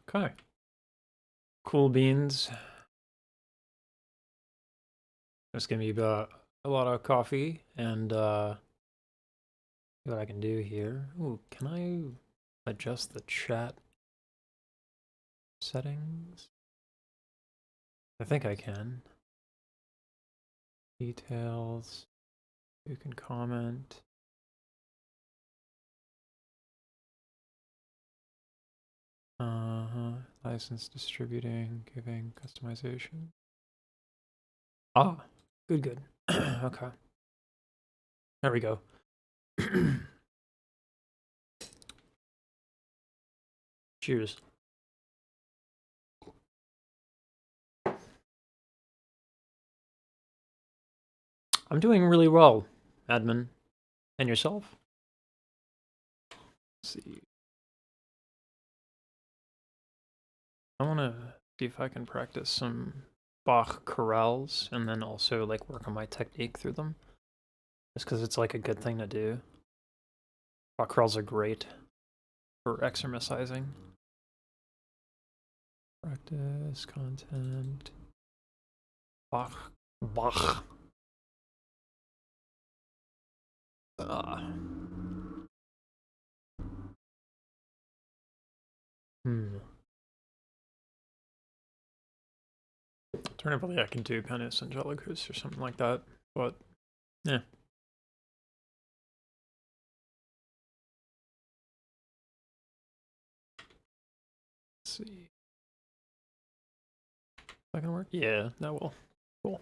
Okay. Cool beans. Just gonna be about a lot of coffee and see what I can do here. Ooh, can I adjust the chat settings? I think I can. Details. You can comment. License distributing, giving, customization. Ah, good. Okay. There we go. Cheers. I'm doing really well, admin. And yourself? Let's see. I want to see if I can practice some Bach chorales and then also like work on my technique through them. Just because it's like a good thing to do. Bach chorales are great for exercising. Practice, content. Bach. Alternatively, I can do Panis Angelicus or something like that, but yeah. Let's see. Is that gonna work? Yeah, that will. Cool.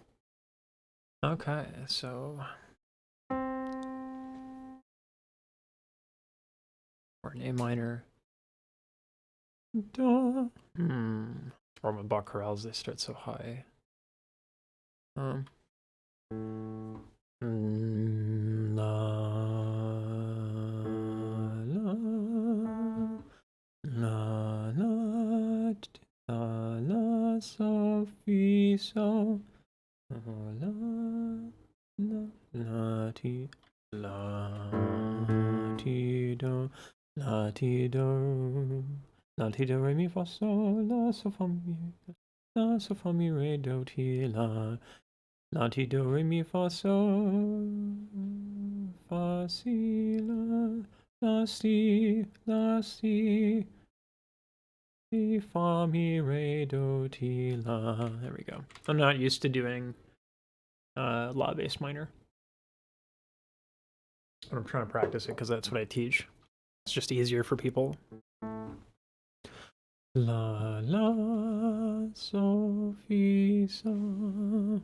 Okay, so or an A minor. Duh. Or my Bach chorales, they start so high. La so fi so la ti do la ti do re mi fa sol la so fa mi re do ti la ti do re mi fa sol fa si la si fa mi re do ti la. There we go. I'm not used to doing La bass minor, but I'm trying to practice it because that's what I teach. It's just easier for people. La so fi so.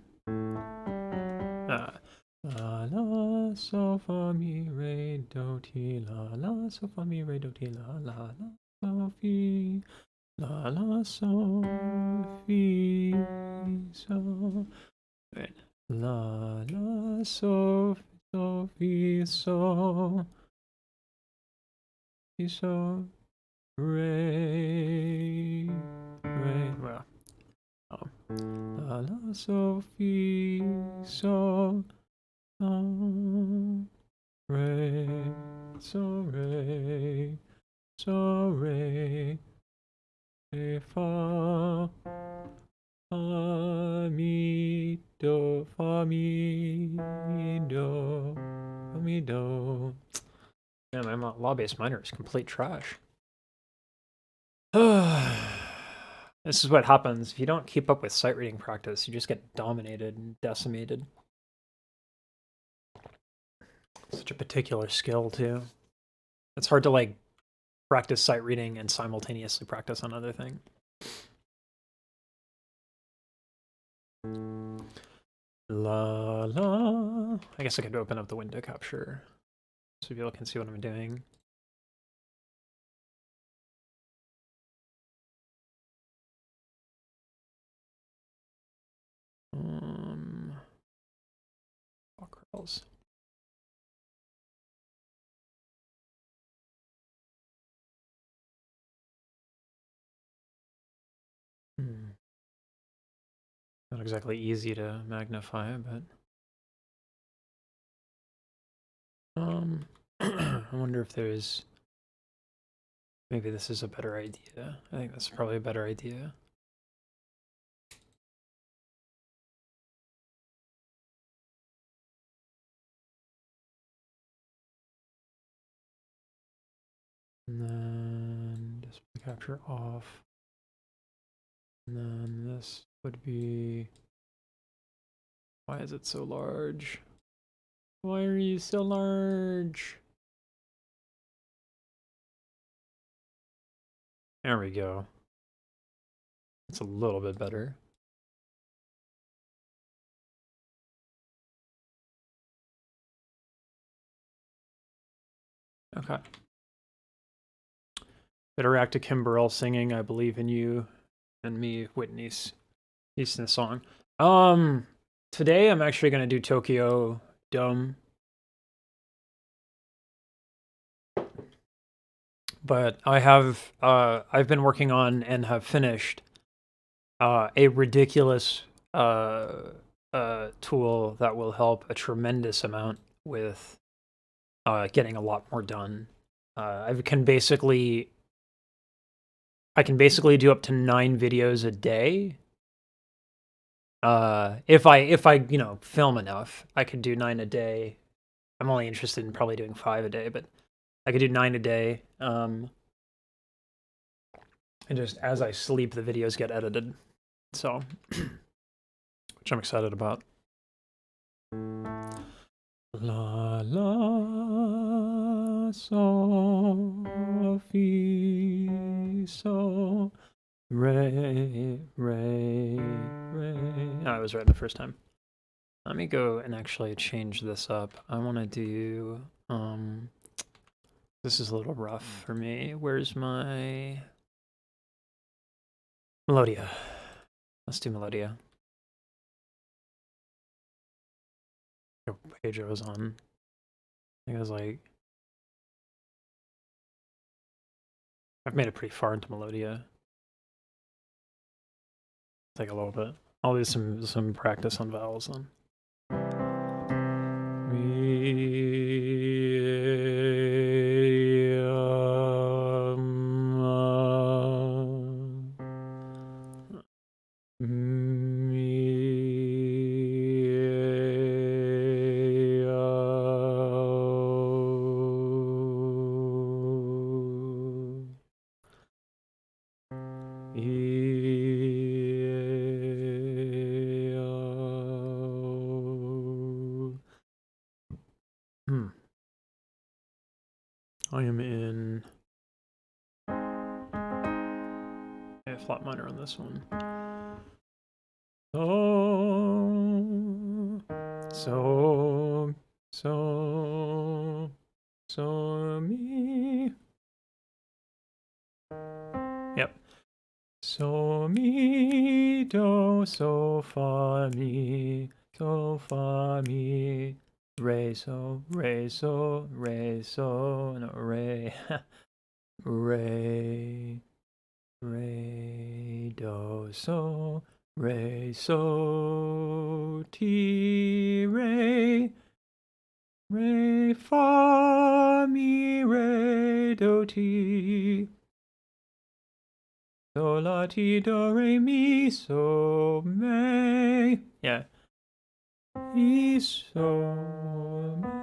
La so fa mi re do ti la so fa mi re do ti la so fi la so fi so. Right. La so fi so re well la so fi so re fa mi do Yeah, my law based minor is complete trash. This is what happens if you don't keep up with sight reading practice. You just get dominated and decimated. Such a particular skill too. It's hard to like practice sight reading and simultaneously practice on other things. La la. I guess I could open up the window capture so people can see what I'm doing. Curls. Not exactly easy to magnify, but I wonder if there's Maybe this is a better idea. I think that's probably a better idea. And then display capture off. And then this would be... Why is it so large? Why are you so large? There we go. It's a little bit better. Okay. Better react to Kim Burrell singing I Believe in You and me, Whitney's Houston song. Today I'm actually gonna do Tokyo Dome. But I have I've been working on and have finished a ridiculous tool that will help a tremendous amount with getting a lot more done. I can basically do up to 9 videos a day. If I you know film enough, I could do 9 a day. I'm only interested in probably doing 5 a day, but I could do 9 a day. And just as I sleep, the videos get edited. So, which I'm excited about. La la so fi so re re re. Oh, I was right the first time. Let me go and actually change this up. I want to do this is a little rough for me. Where's my melodia? Let's do melodia. What page I was on? I think I was like, I've made it pretty far into melodia. Take a little bit. I'll do some practice on vowels then. I am in a flat minor on this one. So me. Yep. So mi do so fa mi re so no re re do so ti re fa mi re do ti so la ti do re mi so me. Yeah. Mi so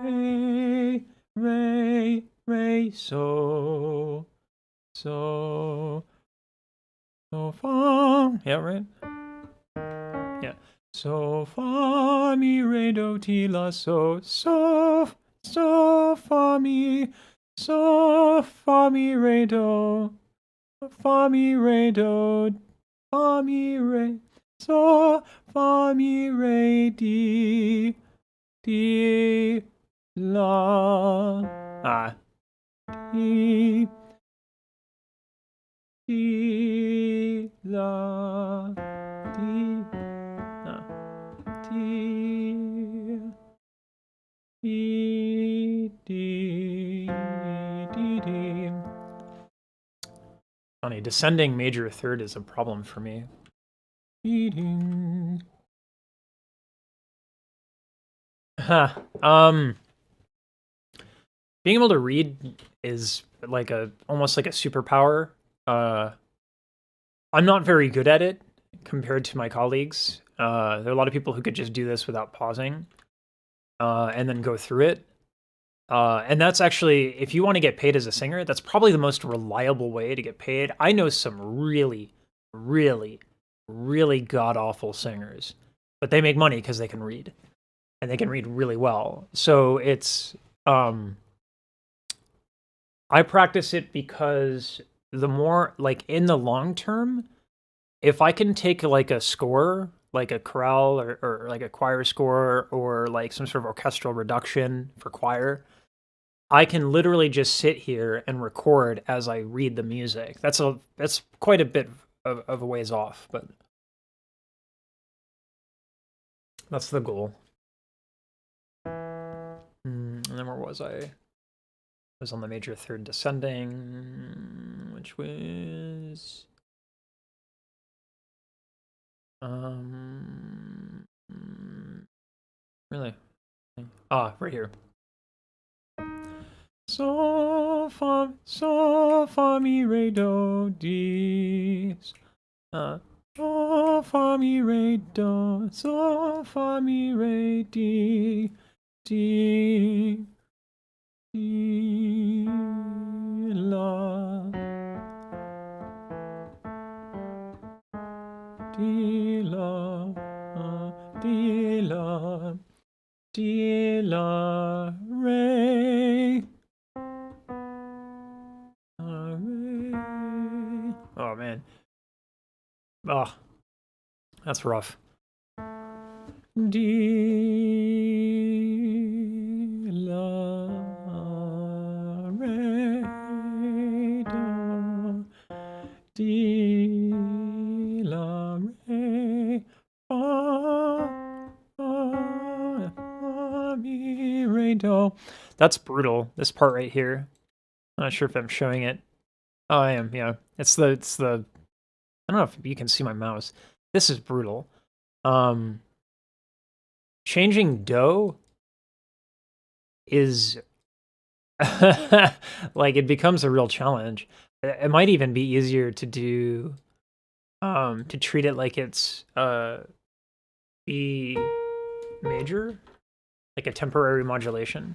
me re so fa. Yeah, right. Yeah. So fa mi re do ti la so fa mi re do fa mi re do fa mi re so fa mi re di la di la di Funny, descending major third is a problem for me. Being able to read is like almost like a superpower. I'm not very good at it compared to my colleagues. There are a lot of people who could just do this without pausing and then go through it. And that's actually, if you want to get paid as a singer, that's probably the most reliable way to get paid. I know some really, really, really god-awful singers, but they make money because they can read, and they can read really well. So it's, I practice it because the more, like, in the long term, if I can take like a score, like a chorale or like a choir score or like some sort of orchestral reduction for choir, I can literally just sit here and record as I read the music. That's quite a bit of a ways off, but that's the goal. And then where was I? I was on the major third descending, which was really right here. So fa mi re do di. So fa mi re do, so fa mi re di di la di la di la di la re. Oh man. Oh, that's rough. D la re do D la re fa mi re do. That's brutal. This part right here. I'm not sure if I'm showing it. Oh, I am. Yeah, it's the. I don't know if you can see my mouse. This is brutal. Changing do is like it becomes a real challenge. It might even be easier to do to treat it like it's B major, like a temporary modulation.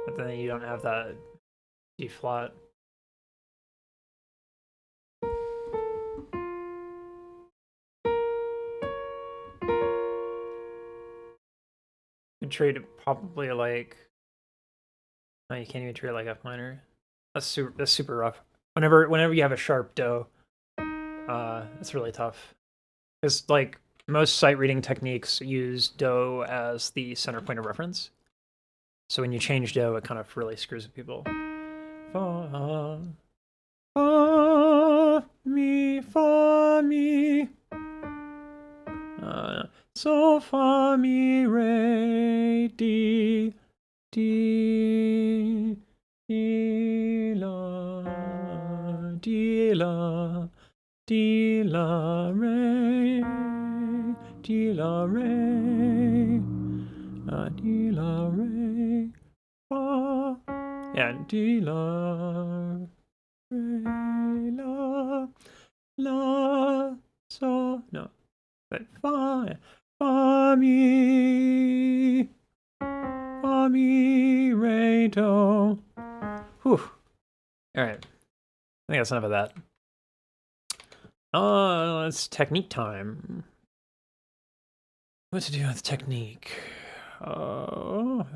But then you don't have that D flat. You treat it probably like, no, you can't even treat it like F minor. That's super rough. Whenever you have a sharp do, it's really tough. Because like most sight reading techniques use do as the center point of reference. So when you change do, it kind of really screws with people. Fa mi so fa mi re di di la di la di la re di la re di la re fa. Yeah, di la re la so no, but fa mi re do. Whew. All right, I think that's enough of that. It's technique time. What to do with technique? Boop.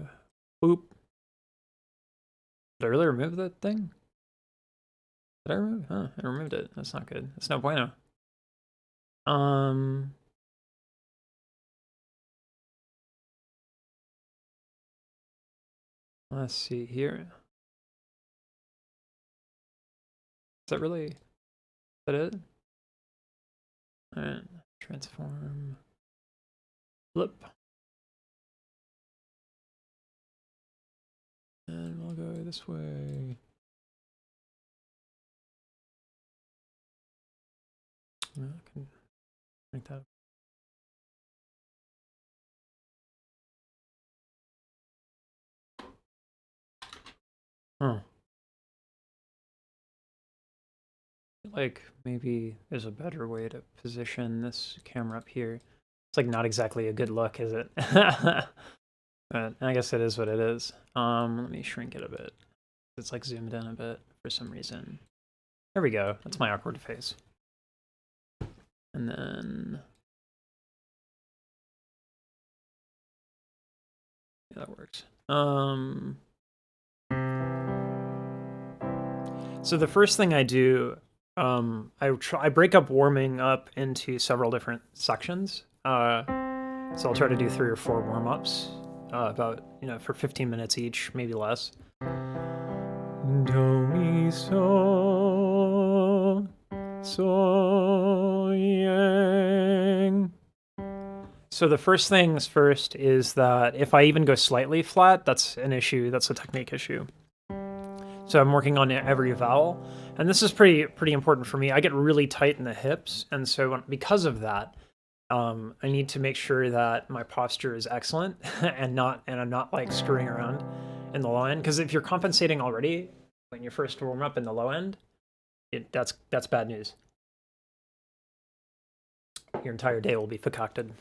Did I really remove that thing? Did I remove? Huh, I removed it. That's not good. That's no bueno. Let's see here. Is that really? Is that it? Alright. Transform. Flip. And we'll go this way. I can make that Huh. Like, maybe there's a better way to position this camera up here. It's like not exactly a good look, is it? But I guess it is what it is. Let me shrink it a bit. It's like zoomed in a bit for some reason. There we go. That's my awkward face. And then yeah, that works. So the first thing I do, I break up warming up into several different sections. So I'll try to do 3 or 4 warm-ups, about, for 15 minutes each, maybe less. Do, mi, so, yang. So the first things first is that if I even go slightly flat, that's an issue. That's a technique issue. So I'm working on every vowel, and this is pretty important for me. I get really tight in the hips, and so because of that, I need to make sure that my posture is excellent and I'm not like screwing around in the low end. Because if you're compensating already when you first warm up in the low end, that's bad news. Your entire day will be concocted.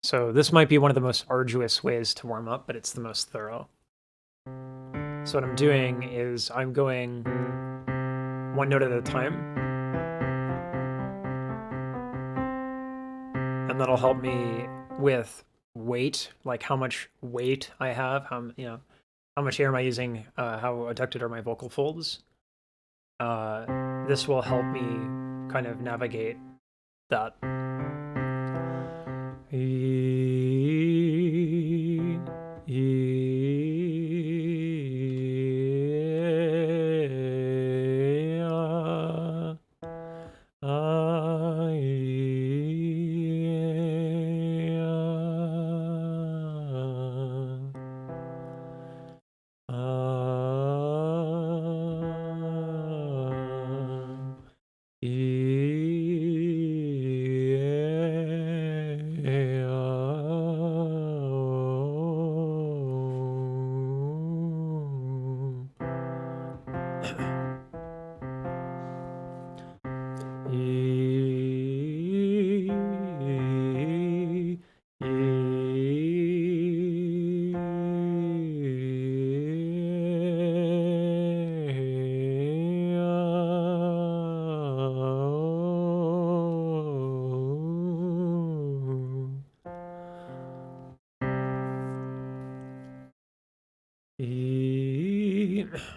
So this might be one of the most arduous ways to warm up, but it's the most thorough. So what I'm doing is I'm going one note at a time, and that'll help me with weight, like how much weight I have, how much air am I using, how adducted are my vocal folds. This will help me kind of navigate that.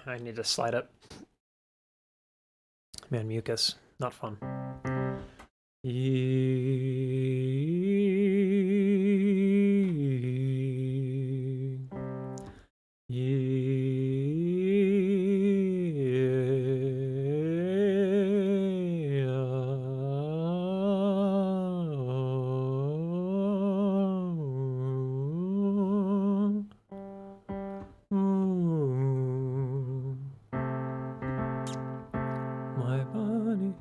I need to slide up. Man, mucus, not fun. My body.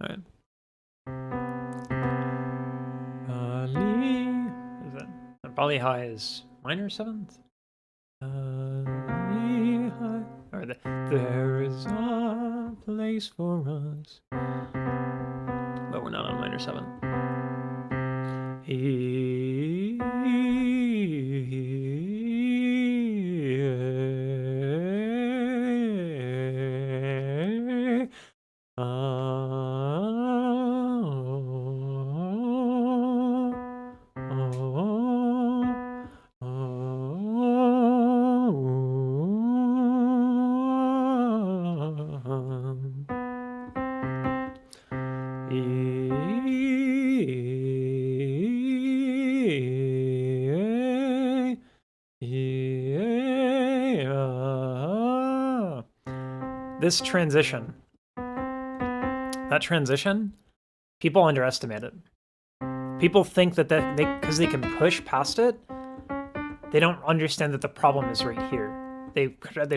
Alright. Bali. Is that Bali high is minor 7th? place for us. But we're not on minor 7. This transition, that transition, people underestimate it. People think that because they can push past it, they don't understand that the problem is right here. They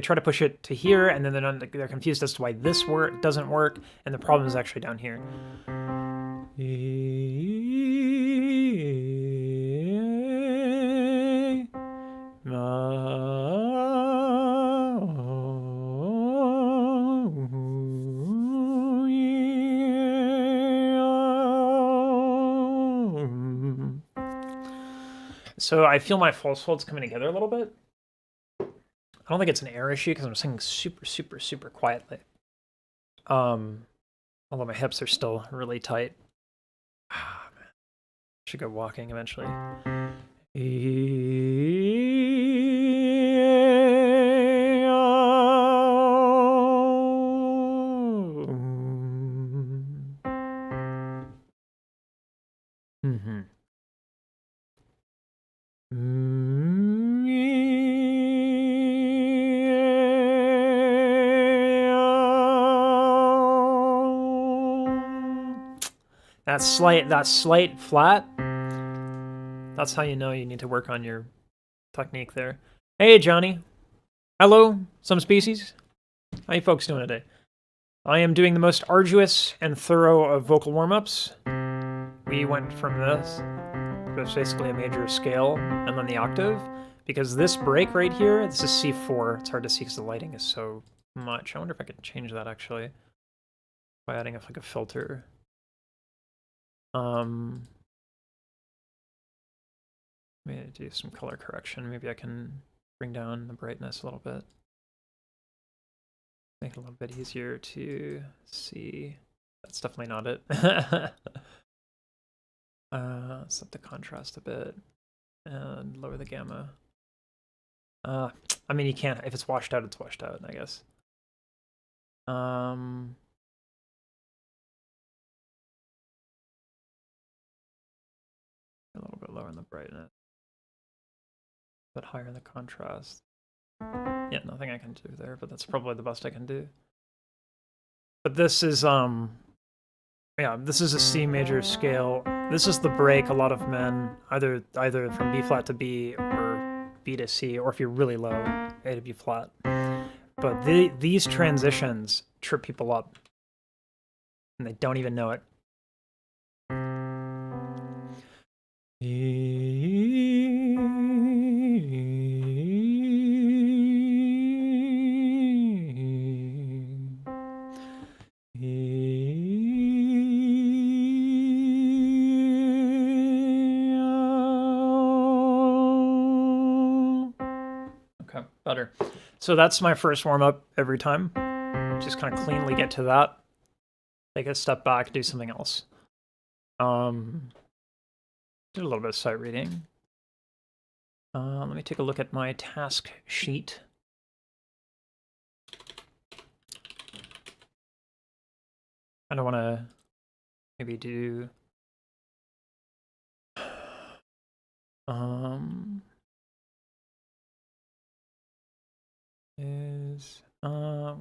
try to push it to here, and then they're confused as to why this doesn't work, and the problem is actually down here. So I feel my false holds coming together a little bit. I don't think it's an air issue because I'm singing super, super, super quietly. Although my hips are still really tight. Ah, man. Should go walking eventually. That slight flat, that's how you know you need to work on your technique there. Hey, Johnny. Hello, some species. How you folks doing today? I am doing the most arduous and thorough of vocal warm-ups. We went from this, it was basically a major scale, and then the octave, because this break right here, this is C4. It's hard to see because the lighting is so much. I wonder if I could change that, actually, by adding like a filter. Maybe do some color correction. Maybe I can bring down the brightness a little bit. Make it a little bit easier to see. That's definitely not it. Set the contrast a bit and lower the gamma. I mean, you can't. If it's washed out, it's washed out, I guess. A little bit lower in the brightness, but higher in the contrast. Yeah, nothing I can do there, but that's probably the best I can do. But this is yeah, this is a C major scale. This is the break a lot of men either from B flat to B or B to C, or if you're really low, A to B flat. But these transitions trip people up, and they don't even know it. Okay, better. So that's my first warm-up every time. Just kind of cleanly get to that. Take a step back, do something else. Do a little bit of sight reading. Let me take a look at my task sheet. I don't want to maybe do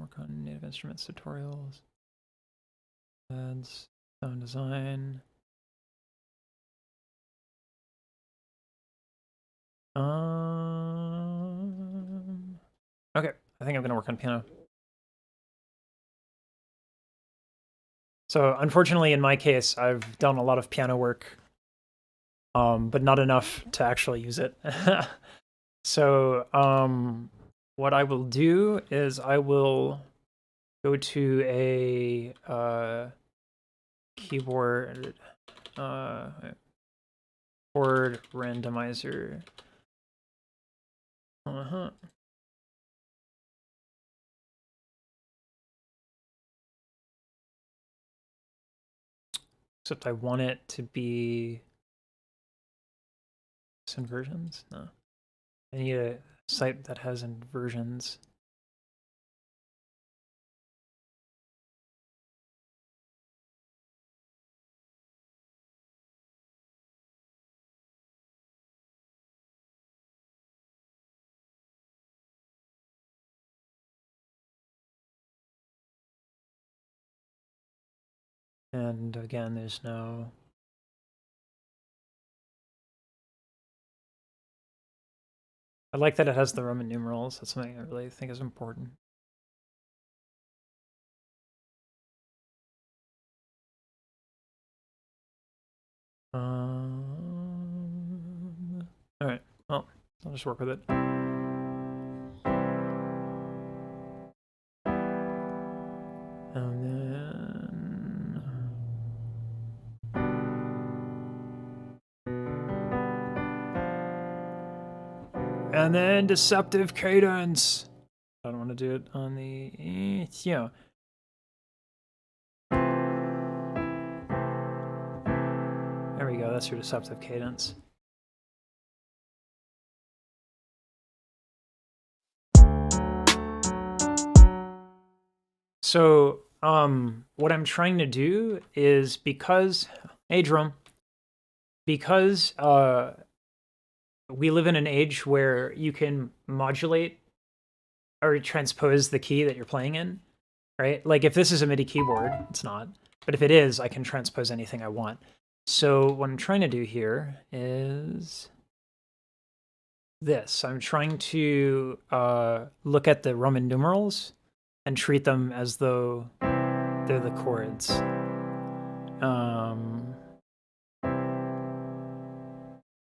work on native instruments tutorials, ads, sound design. Okay, I think I'm gonna work on piano. So unfortunately, in my case, I've done a lot of piano work, but not enough to actually use it. So what I will do is I will go to a keyboard chord randomizer. Except I want it to be inversions. No, I need a site that has inversions. And again, there's no... I like that it has the Roman numerals. That's something I really think is important. All right, well, I'll just work with it. And then deceptive cadence. I don't want to do it on the... yeah. There we go, that's your deceptive cadence. So, what I'm trying to do is because... Hey, drum. Because we live in an age where you can modulate or transpose the key that you're playing in, right? Like if this is a MIDI keyboard, it's not. But if it is, I can transpose anything I want. So what I'm trying to do here is this. I'm trying to look at the Roman numerals and treat them as though they're the chords.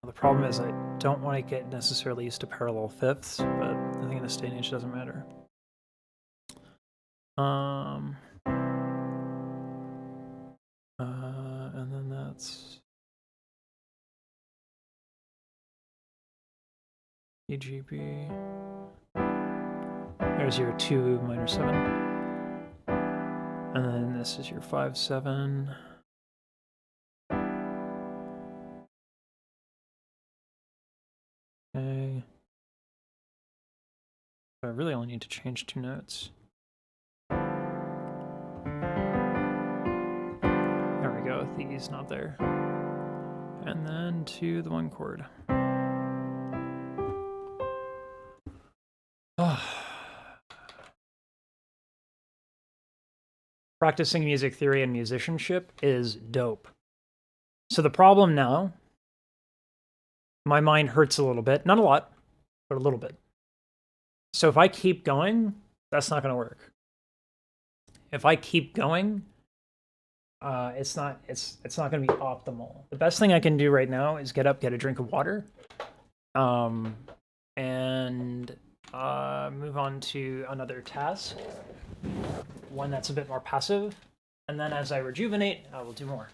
The problem is I don't want to get necessarily used to parallel fifths, but I think in this day and age it doesn't matter. And then that's EGB. There's your 2 minor 7. And then this is your 5 7. Okay. I really only need to change 2 notes. There we go, the E's not there. And then to the 1 chord. Practicing music theory and musicianship is dope. So the problem now, my mind hurts a little bit. Not a lot, but a little bit. So if I keep going, that's not going to work. If I keep going, it's not going to be optimal. The best thing I can do right now is get up, get a drink of water, and move on to another task, one that's a bit more passive, and then as I rejuvenate, I will do more.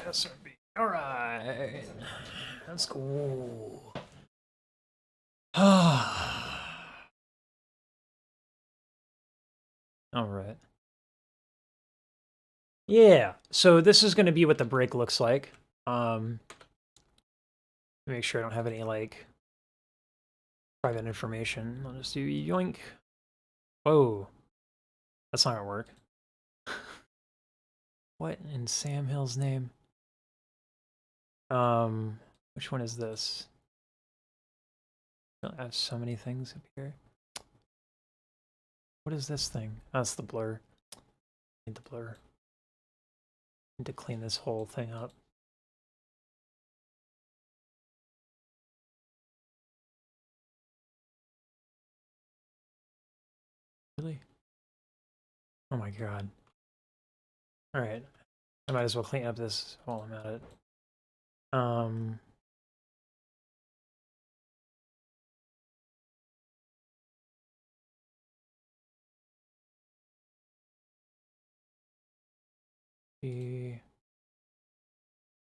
SRB. All right, that's cool. All right. Yeah, so this is going to be what the break looks like. Make sure I don't have any like private information. I'll just do yoink. Whoa, that's not gonna work. What in Sam Hill's name? Which one is this? I have so many things up here. What is this thing? Oh, that's the blur. I need the blur. I need to clean this whole thing up. Really? Oh my god. Alright. I might as well clean up this while I'm at it.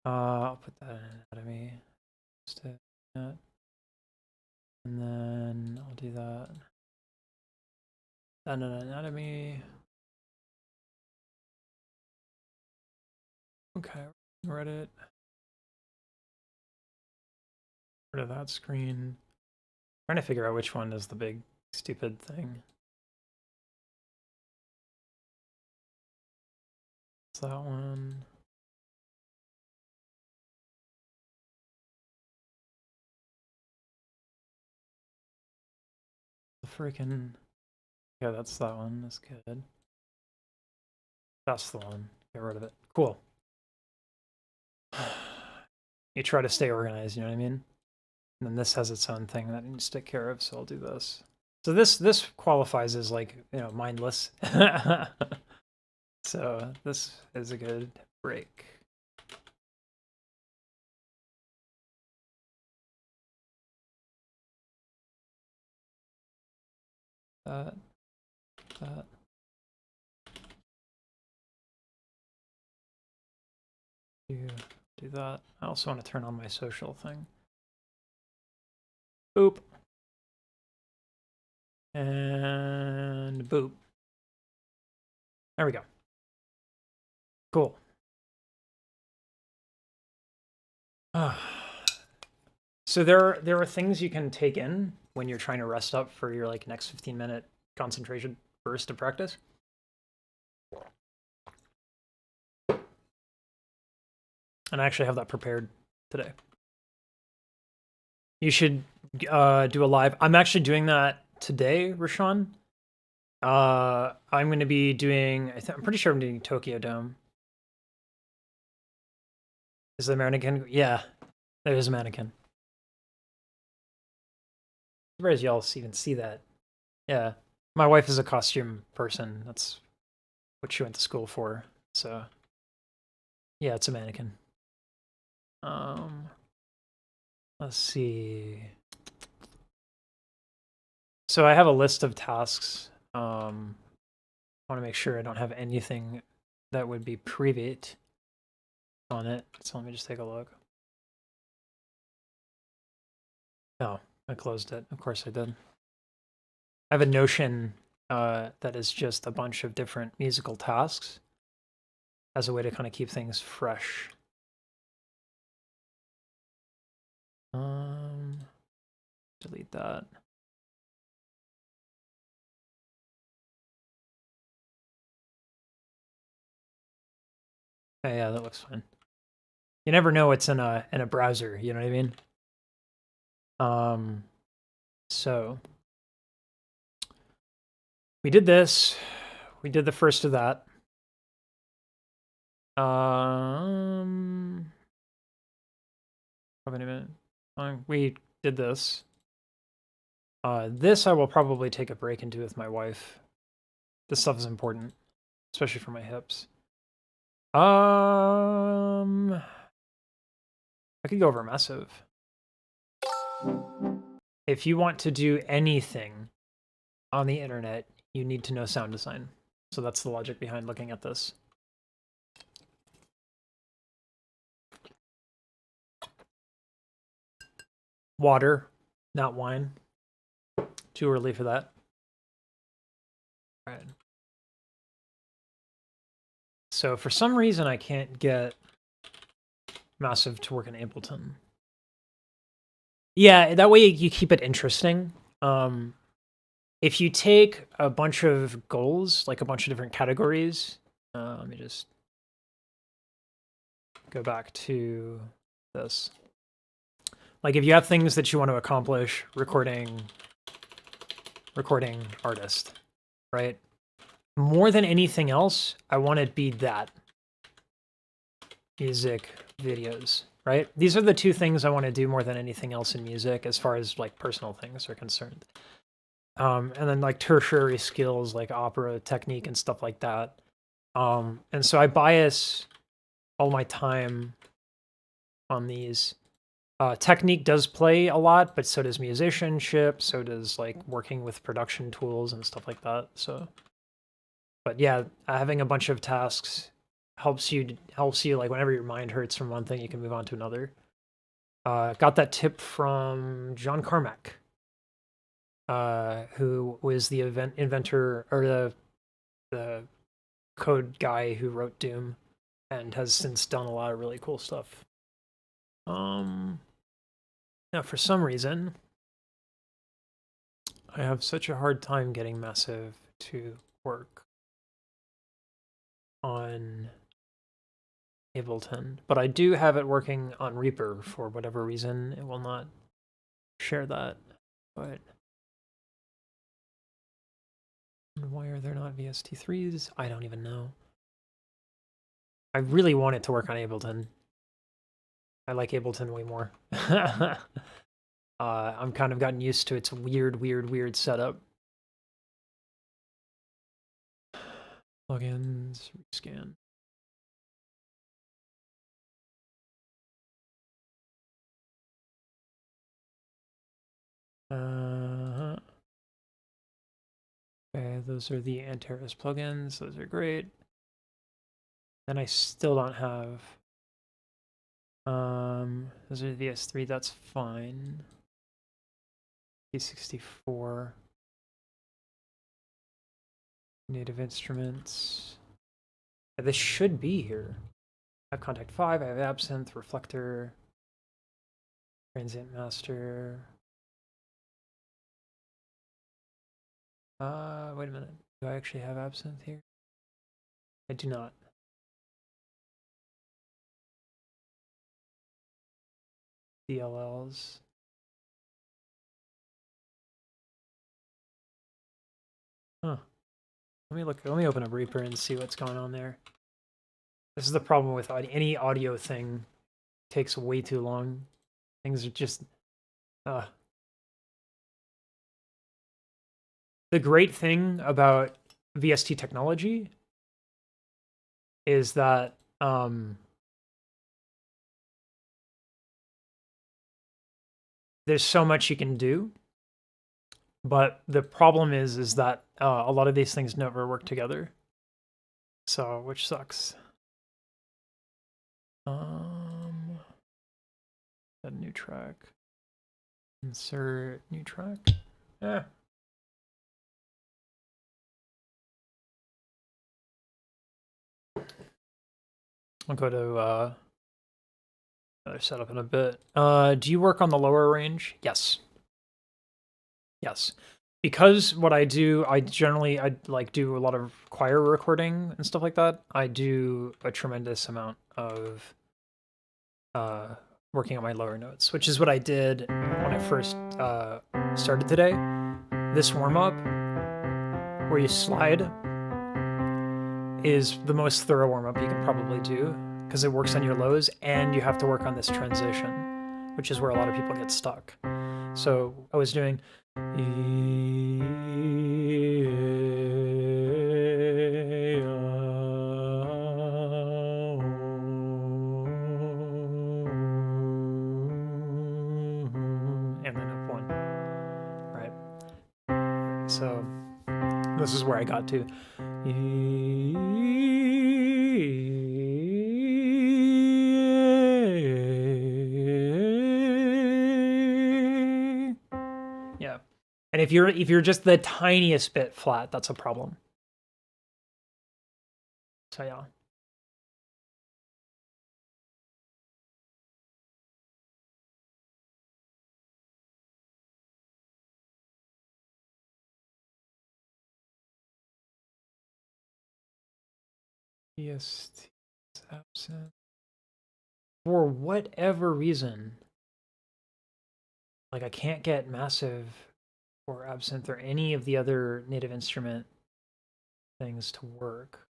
I'll put that in anatomy. Just to that. And then I'll do that. Then in anatomy. Okay, Reddit. Rid of that screen. Trying to figure out which one is the big stupid thing. It's that one. The freaking. Yeah, that's that one. That's good. That's the one. Get rid of it. Cool. You try to stay organized, you know what I mean? And then this has its own thing that needs to take care of, so I'll do this. So this qualifies as like, you know, mindless. So this is a good break. That. Do that. I also want to turn on my social thing. Boop. And boop. There we go. Cool. So there are things you can take in when you're trying to rest up for your like next 15-minute concentration burst of practice. And I actually have that prepared today. You should do a live. I'm actually doing that today, Rashawn. I'm going to be doing, I'm pretty sure I'm doing Tokyo Dome. Is the mannequin? Yeah, there's a mannequin. Surprised y'all even see that. Yeah, my wife is a costume person. That's what she went to school for. So, yeah, it's a mannequin. Let's see. So I have a list of tasks. I want to make sure I don't have anything that would be private on it. So let me just take a look. Oh, I closed it. Of course I did. I have a Notion that is just a bunch of different musical tasks as a way to kind of keep things fresh. Delete that. Oh, yeah, that looks fine. You never know what's in a browser, you know what I mean? So we did this. We did the first of that. We did this. This I will probably take a break and do with my wife. This stuff is important, especially for my hips. I could go over massive. If you want to do anything on the internet, you need to know sound design. So that's the logic behind looking at this. Water, not wine. Too early for that. All right. So for some reason, I can't get massive to work in Ableton. Yeah, that way you keep it interesting. If you take a bunch of goals, like a bunch of different categories, let me just go back to this. Like if you have things that you want to accomplish, recording artist, right? More than anything else, I want it to be that. Music, videos, right? These are the two things I want to do more than anything else in music as far as like personal things are concerned. And then like tertiary skills like opera technique and stuff like that. And so I bias all my time on these. Technique does play a lot, but so does musicianship, so does like working with production tools and stuff like that. So, but yeah, having a bunch of tasks helps you like whenever your mind hurts from one thing, you can move on to another. Got that tip from John Carmack, who was the inventor or the code guy who wrote Doom and has since done a lot of really cool stuff. Now, for some reason, I have such a hard time getting Massive to work on Ableton, but I do have it working on Reaper for whatever reason. It will not share that, but why are there not VST3s? I don't even know. I really want it to work on Ableton. I like Ableton way more. I'm kind of gotten used to its weird setup. Plugins, rescan. Okay, those are the Antares plugins. Those are great. And I still don't have. Those are the VS3. That's fine. P64. Native instruments. Yeah, this should be here. I have Contact 5. I have Absinthe, Reflector, Transient Master. Wait a minute. Do I actually have Absinthe here? I do not. dlls. Huh. Let me open up Reaper and see what's going on there. This is the problem with any audio thing. It takes way too long. Things are just the great thing about VST technology is that there's so much you can do, but the problem is that a lot of these things never work together. So, which sucks. A new track. Insert new track. Yeah. I'll go to another setup in a bit. Do you work on the lower range? Yes. Yes. Because what I do, I like do a lot of choir recording and stuff like that. I do a tremendous amount of working on my lower notes, which is what I did when I first started today. This warm-up, where you slide, is the most thorough warm-up you can probably do, because it works on your lows, and you have to work on this transition, which is where a lot of people get stuck. So I was doing... and then up one, right? So this is where I got to. Yeah. And if you're just the tiniest bit flat, that's a problem. So yeah. VST is absent. for whatever reason, like I can't get Massive or Absinthe or any of the other native instrument things to work.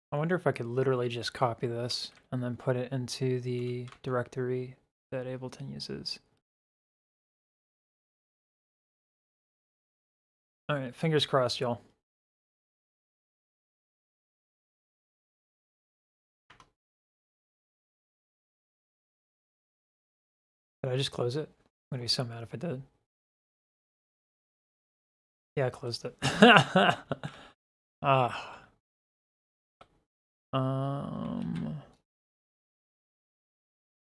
I wonder if I could literally just copy this and then put it into the directory that Ableton uses. All right, fingers crossed, y'all. Did I just close it? I'm gonna be so mad if I did. Yeah, I closed it. Ah.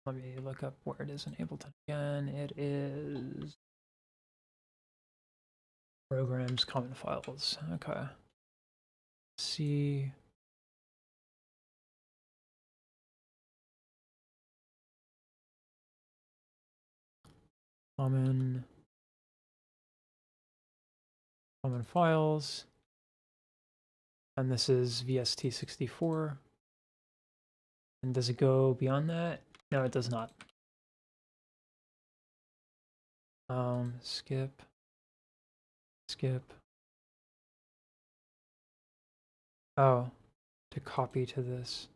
Let me look up where it is in Ableton again. It is programs, common files. Okay. See. Common files. And this is VST64. And does it go beyond that? No, it does not. Skip. Oh, to copy to this.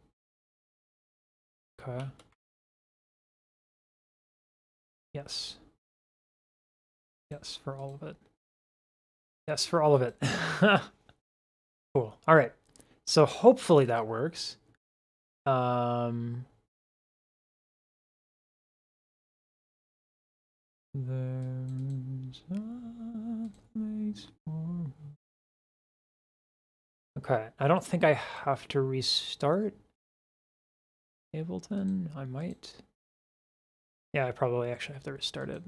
Okay. Yes. Yes, for all of it. Yes, for all of it. Cool. All right. So hopefully that works. There's a place for... Okay, I don't think I have to restart Ableton. I might. Yeah, I probably actually have to restart it.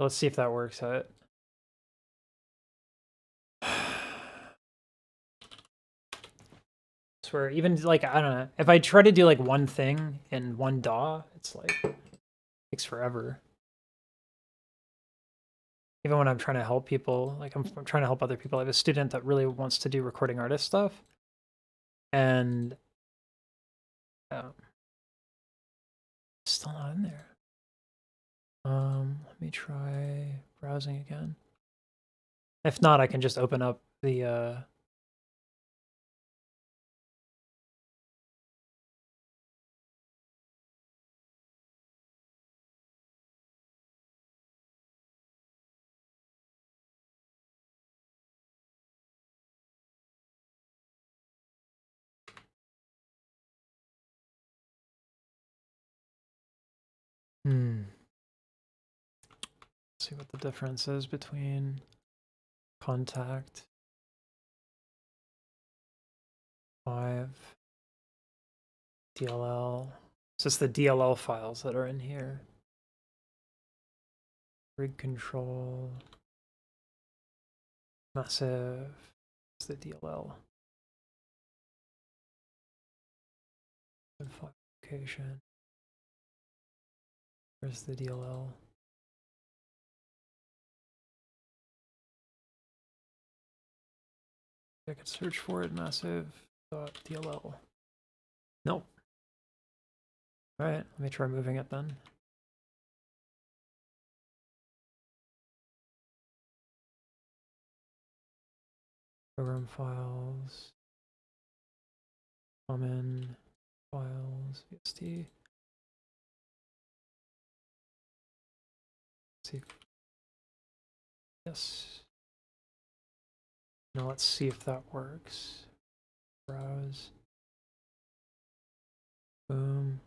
Let's see if that works out. Swear, even like, I don't know, if I try to do like one thing in one DAW, it's like, takes forever. Even when I'm trying to help people, like I'm trying to help other people. I have a student that really wants to do recording artist stuff. And still not in there. Let me try browsing again. If not, I can just open up the see what the difference is between contact 5 DLL. It's just the DLL files that are in here. Rig control. Massive. It's the DLL. Location. Where's the DLL? I could search for it. Massive.dll. Nope. All right, let me try moving it then. Program files. Common files. VST. See. Yes. Now let's see if that works. Browse. Boom.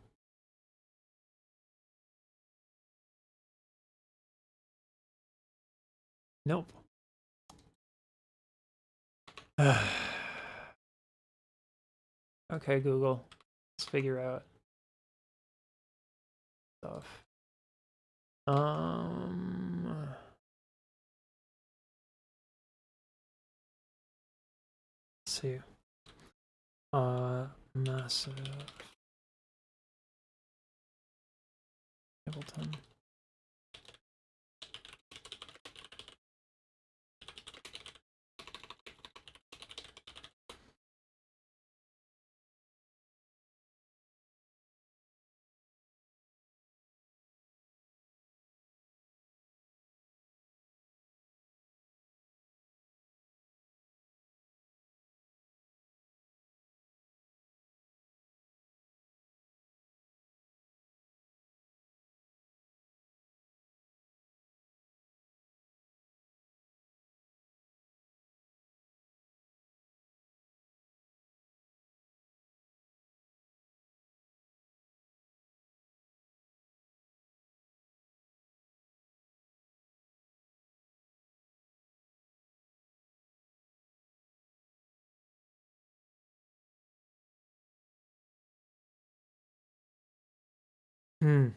Nope. Okay, Google. Let's figure out stuff. see. Massive Ableton. Hmm.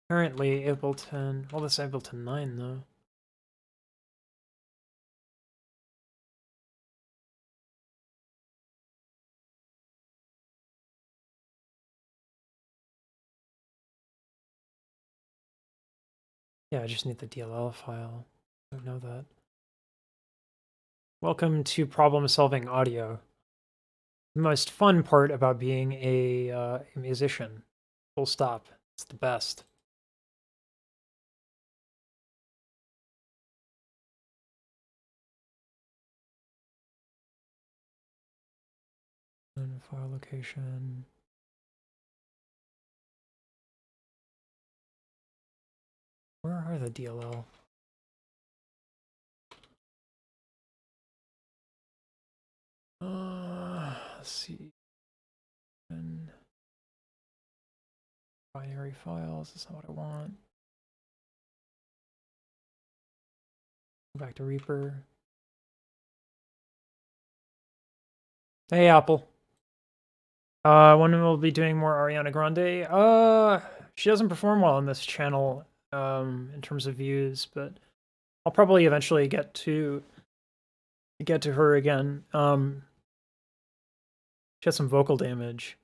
Apparently Ableton. Well, this Ableton 9 though. Yeah, I just need the DLL file. I don't know that. Welcome to problem solving audio. The most fun part about being a musician. Full stop. It's the best. And file location. Where are the DLL? Let's see. And binary files. That's not what I want. Go back to Reaper. Hey, Apple. When we'll be doing more Ariana Grande. She doesn't perform well on this channel, in terms of views, but I'll probably eventually get to her again. She has some vocal damage,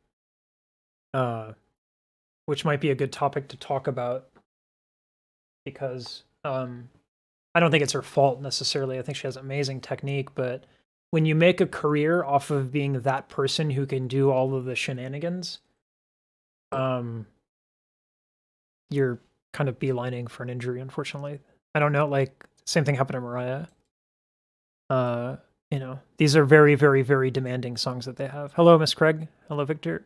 which might be a good topic to talk about because I don't think it's her fault necessarily. I think she has amazing technique, but when you make a career off of being that person who can do all of the shenanigans, you're kind of beelining for an injury, unfortunately. I don't know, like, same thing happened to Mariah. You know, these are very, very, very demanding songs that they have. Hello, Miss Craig. Hello, Victor.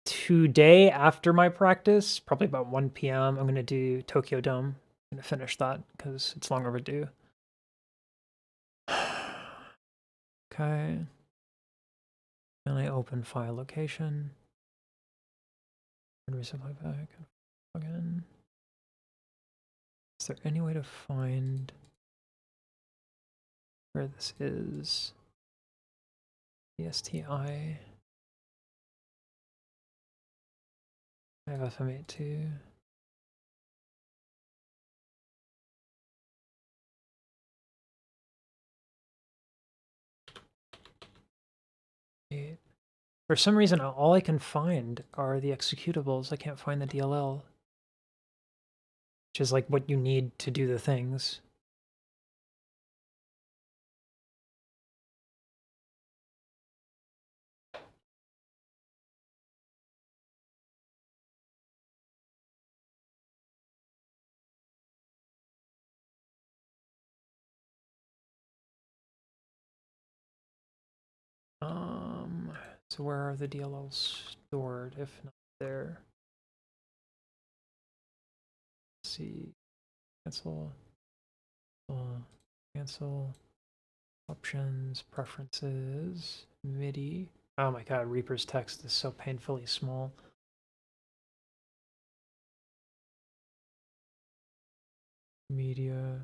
Today after my practice, probably about 1 p.m., I'm gonna do Tokyo Dome. I'm gonna finish that because it's long overdue. Okay. Then I open file location. And resupply back. Plug in. Is there any way to find where this is? ESTI. I have FM8 too. For some reason, all I can find are the executables. I can't find the DLL, which is like what you need to do the things. So where are the DLLs stored, if not there? Let's see, cancel, cancel, options, preferences, MIDI. Oh my god, Reaper's text is so painfully small. Media,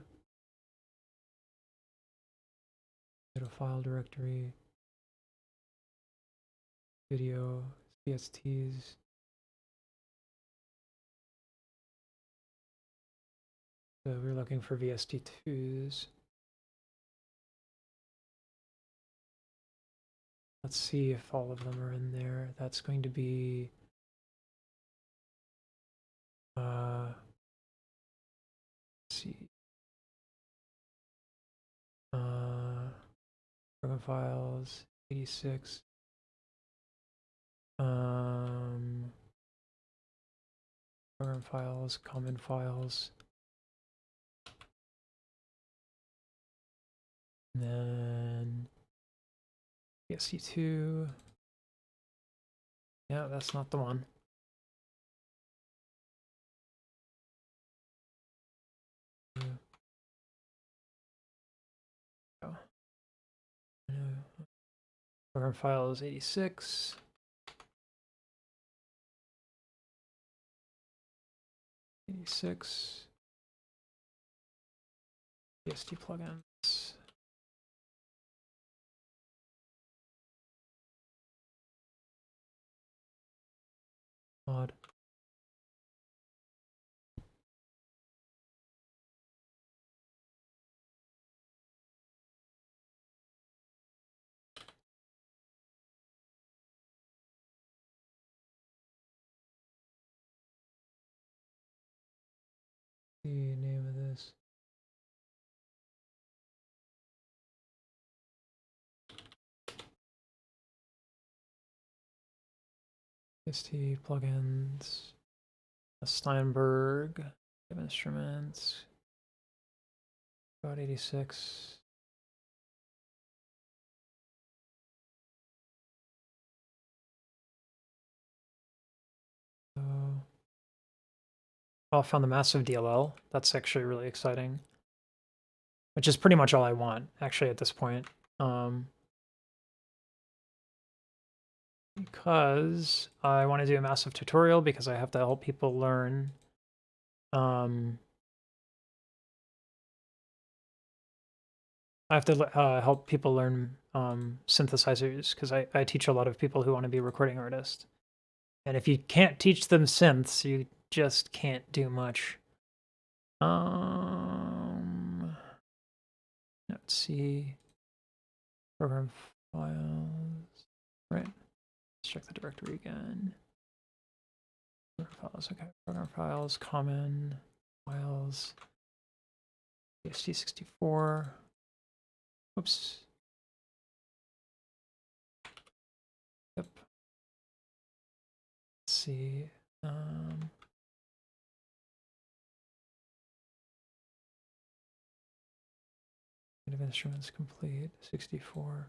go to file directory, video VSTs. So we're looking for VST2s. Let's see if all of them are in there. That's going to be let's see. Program files 86. Program files, common files. And then VST2. Yeah, that's not the one. Oh. Program file is 86. VST plugins. Mod. The name of this. VST plugins. Steinberg. Instruments. About 86. Oh, I found the massive DLL. That's actually really exciting. Which is pretty much all I want, actually, at this point. Because I want to do a massive tutorial because I have to help people learn. I have to help people learn synthesizers because I teach a lot of people who want to be recording artists. And if you can't teach them synths, you just can't do much. Let's see. Program files. Right. Let's check the directory again. Program files. Okay. Program files. Common files. VST64. Oops. Yep. Let's see. Instruments complete 64.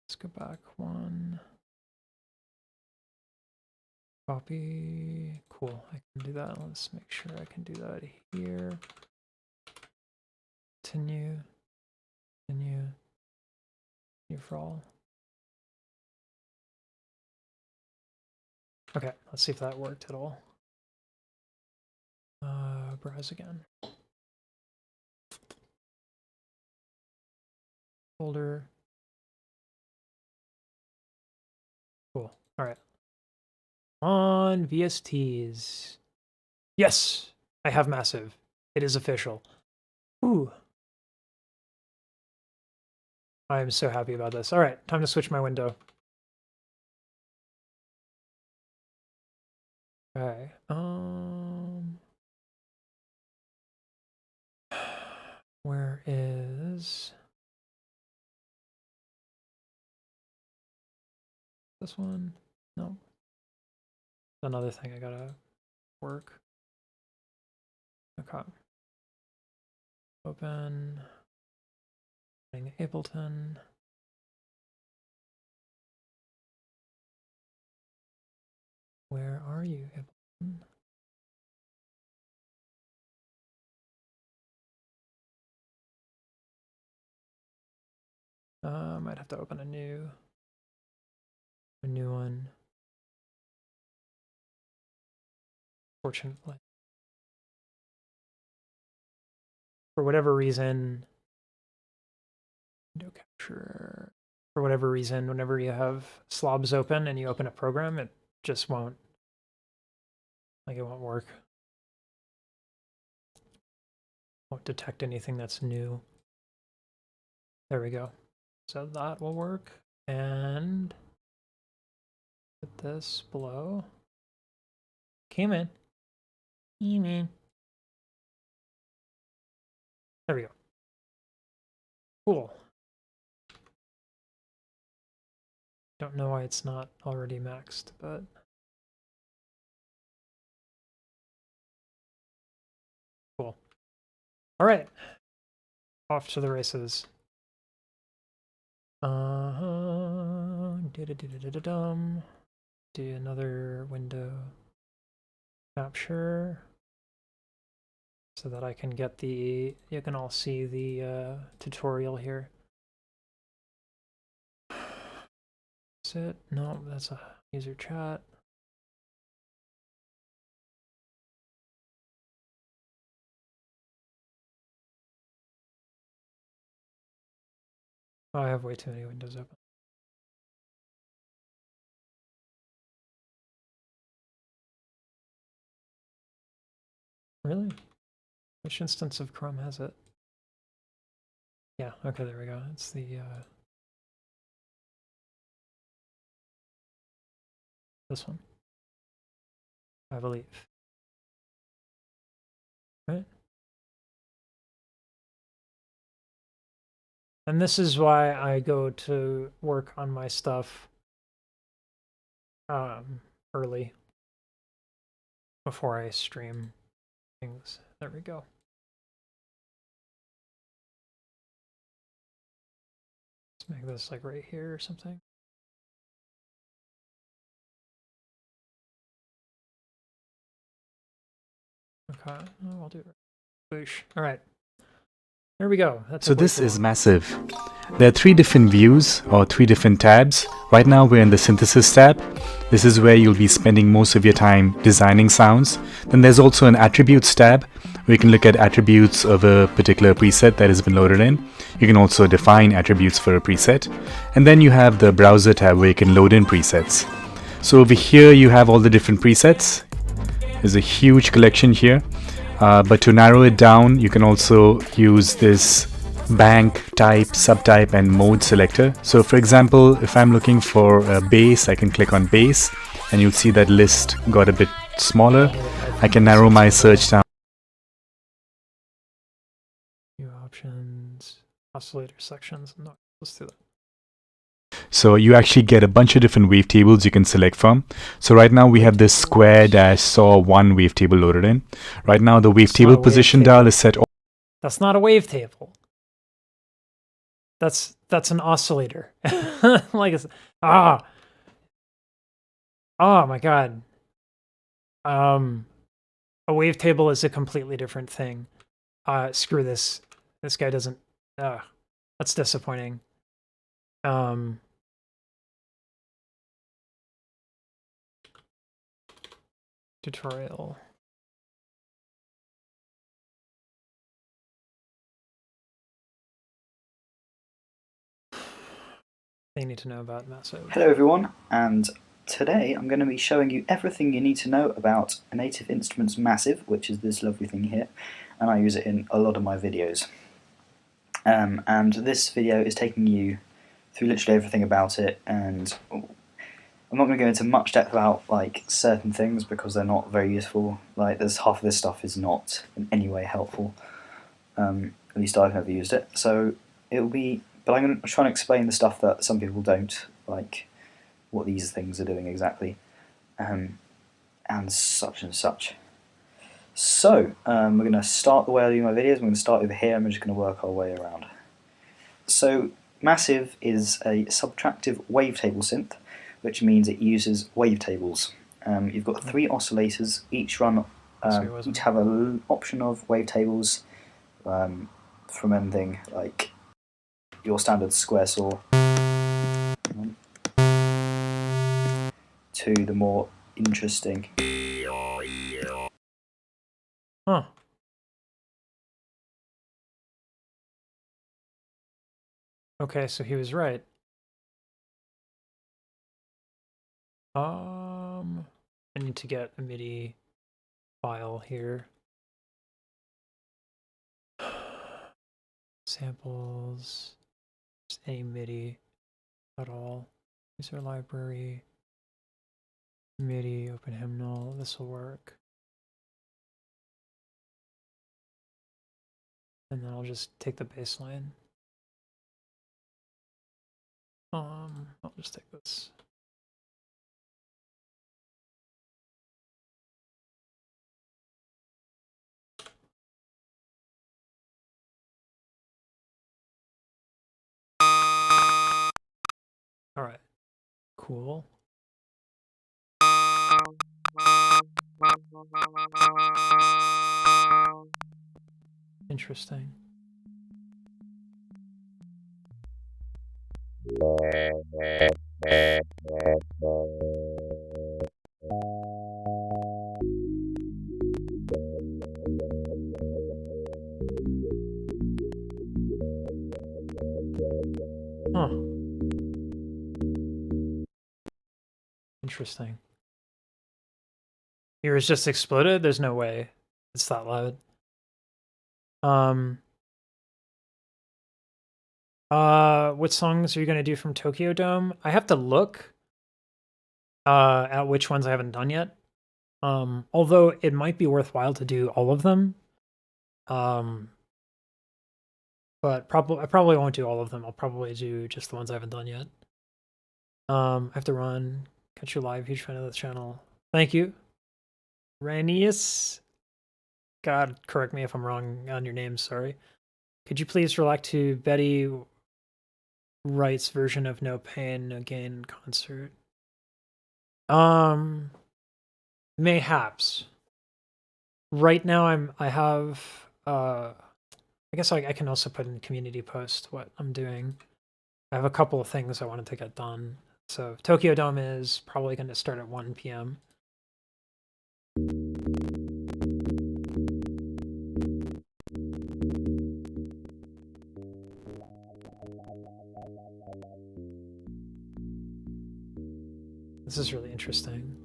Let's go back one. Copy. Cool. I can do that. Let's make sure I can do that here. Continue. Continue. Continue for all. Okay, let's see if that worked at all. Browse again. Folder. Cool. All right. On VSTs. Yes, I have massive. It is official. Ooh. I am so happy about this. All right, time to switch my window. Okay. Where is this one? No. Another thing I gotta work. Okay. Open. Ableton. Where are you, Ableton? I might have to open a new one. Fortunately. for whatever reason, window capture, for whatever reason, whenever you have slobs open and you open a program, it just won't, like it won't work. Won't detect anything that's new. There we go. So that will work. And put this below. Came in. There we go. Cool. Don't know why it's not already maxed, but cool. All right. Off to the races. Do another window capture so that I can get the, you can all see the tutorial here. Is it? No, that's a user chat. Oh, I have way too many windows open. Really? Which instance of Chrome has it? Yeah, okay, there we go. It's the this one, I believe. Right? And this is why I go to work on my stuff early before I stream things. There we go. Let's make this like right here or something. Okay, I'll do it. Boosh. All right. There we go. That's So this is massive. There are 3 different views or 3 different tabs. Right now we're in the synthesis tab. This is where you'll be spending most of your time designing sounds. Then there's also an attributes tab where you can look at attributes of a particular preset that has been loaded in. You can also define attributes for a preset. And then you have the browser tab where you can load in presets. So over here you have all the different presets. There's a huge collection here. But to narrow it down, you can also use this bank, type, subtype, and mode selector. So for example, if I'm looking for a bass, I can click on bass, and you'll see that list got a bit smaller. I can narrow my search down. New options, oscillator sections. No, let's do that. So you actually get a bunch of different wavetables you can select from. So right now we have this square-saw1 wavetable loaded in. Right now the wavetable position dial is set. That's not a wavetable. That's an oscillator. Like it's oh my god. A wavetable is a completely different thing. Screw this. This guy doesn't. That's disappointing. Tutorial. They need to know about Massive. Hello everyone, and today I'm going to be showing you everything you need to know about a Native Instruments Massive, which is this lovely thing here, and I use it in a lot of my videos. And this video is taking you through literally everything about it, and I'm not going to go into much depth about like certain things because they're not very useful. Like there's half of this stuff is not in any way helpful. At least I've never used it, so it'll be. But I'm going to try and explain the stuff that some people don't, like what these things are doing exactly, and such and such. So we're going to start the way I do my videos. We're going to start over here and we're just going to work our way around. So Massive is a subtractive wavetable synth, which means it uses wavetables. You've got 3 oscillators, each run, each have an option of wavetables from anything like your standard square saw to the more interesting. Huh. Okay, so he was right. I need to get a MIDI file here. Samples, just any MIDI at all. User library, MIDI, open hymnal, this will work. And then I'll just take the bass line. I'll just take this. All right, cool. Interesting. Huh. Interesting. Yours just exploded? There's no way it's that loud. What songs are you gonna do from Tokyo Dome? I have to look at which ones I haven't done yet. Although it might be worthwhile to do all of them. But I probably won't do all of them. I'll probably do just the ones I haven't done yet. I have to run. Catch you live. Huge fan of the channel. Thank you. Ranius. God, correct me if I'm wrong on your name. Sorry. Could you please react to Betty Wright's version of No Pain, No Gain concert? Mayhaps. Right now I guess I can also put in community post what I'm doing. I have a couple of things I wanted to get done. So Tokyo Dome is probably going to start at 1 p.m. This is really interesting.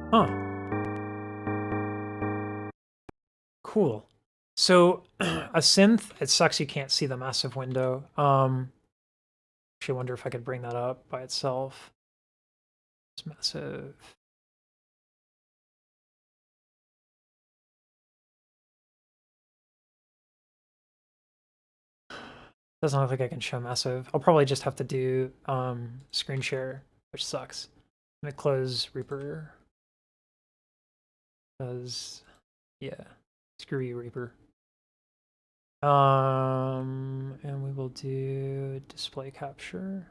Huh. Cool. So a synth, it sucks you can't see the massive window. Actually wonder if I could bring that up by itself. It's massive. Doesn't look like I can show massive. I'll probably just have to do screen share, which sucks. Let me close Reaper. Because, yeah, screw you, Reaper. And we will do display capture.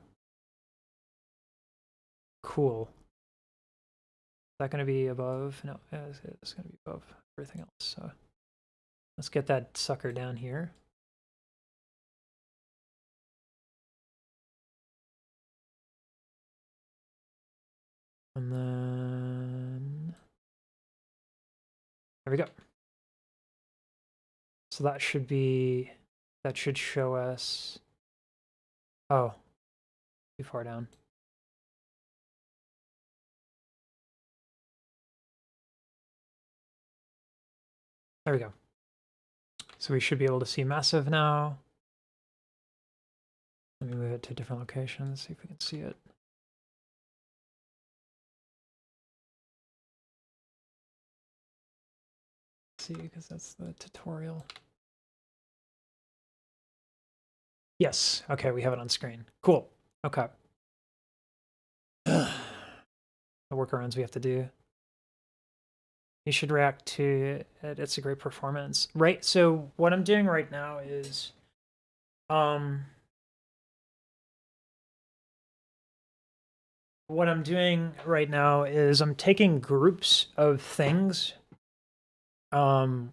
Cool. Is that going to be above? No, it's going to be above everything else. So let's get that sucker down here. And then there we go. So that should show us, oh, too far down. There we go. So we should be able to see massive now. Let me move it to different locations, see if we can see it. See, because that's the tutorial. Yes, okay, we have it on screen. Cool, okay. The workarounds we have to do. You should react to it, it's a great performance. Right, so what I'm doing right now is, what I'm doing right now is I'm taking groups of things. So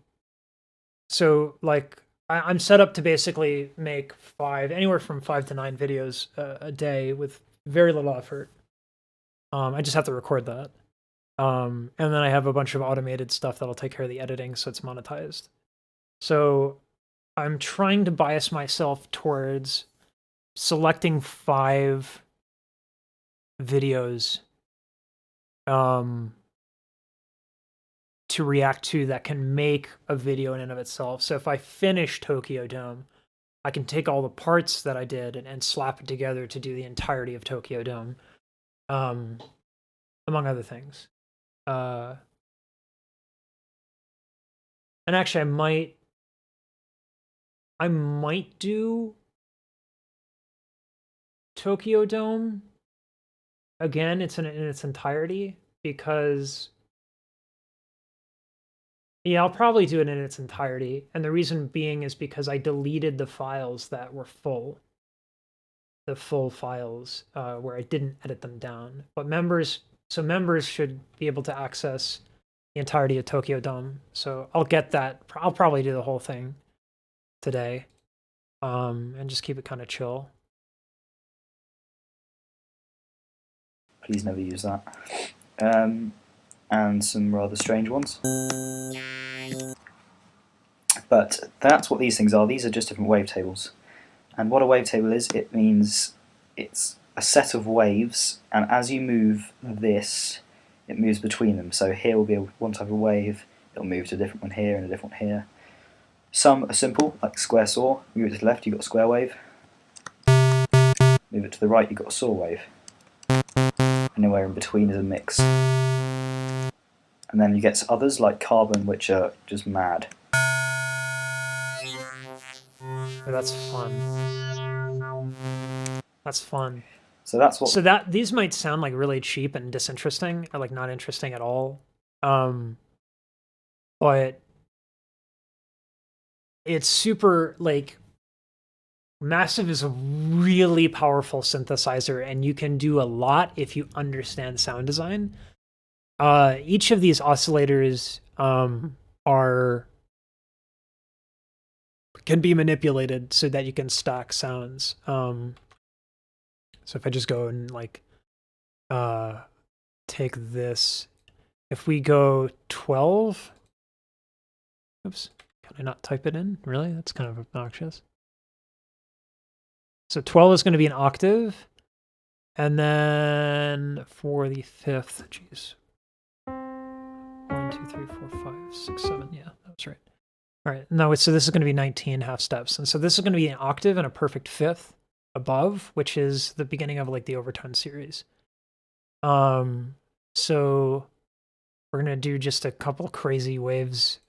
like I'm set up to basically make anywhere from 5 to 9 videos a day with very little effort. I just have to record that. And then I have a bunch of automated stuff that'll take care of the editing, so it's monetized. So I'm trying to bias myself towards selecting 5 videos to react to that can make a video in and of itself. So if I finish Tokyo Dome, I can take all the parts that I did and slap it together to do the entirety of Tokyo Dome, among other things. And actually, I might do Tokyo Dome again. It's in its entirety because, yeah, I'll probably do it in its entirety. And the reason being is because I deleted the files that were full. The full files where I didn't edit them down. But members should be able to access the entirety of Tokyo Dome. So I'll get that. I'll probably do the whole thing today, and just keep it kind of chill. Please never use that. And some rather strange ones. But that's what these things are. These are just different wavetables. And what a wavetable is, it means it's a set of waves, and as you move this, it moves between them. So here will be one type of wave, it'll move to a different one here and a different one here. Some are simple, like square saw. Move it to the left, you've got a square wave. Move it to the right, you've got a saw wave. Anywhere in between is a mix. And then you get others like carbon, which are just mad. Oh, that's fun. That's fun. So that's what. So these might sound like really cheap and disinteresting, or like not interesting at all. But it's super, like, Massive is a really powerful synthesizer, and you can do a lot if you understand sound design. Each of these oscillators can be manipulated so that you can stack sounds. So if I just go and like take this, if we go 12, oops, can I not type it in? Really? That's kind of obnoxious. So 12 is going to be an octave, and then for the fifth, geez, 1, 2, 3, 4, 5, 6, 7. Yeah, that was right. All right, no, so this is going to be 19 half steps, and so this is going to be an octave and a perfect fifth above, which is the beginning of like the overtone series. So we're going to do just a couple crazy waves.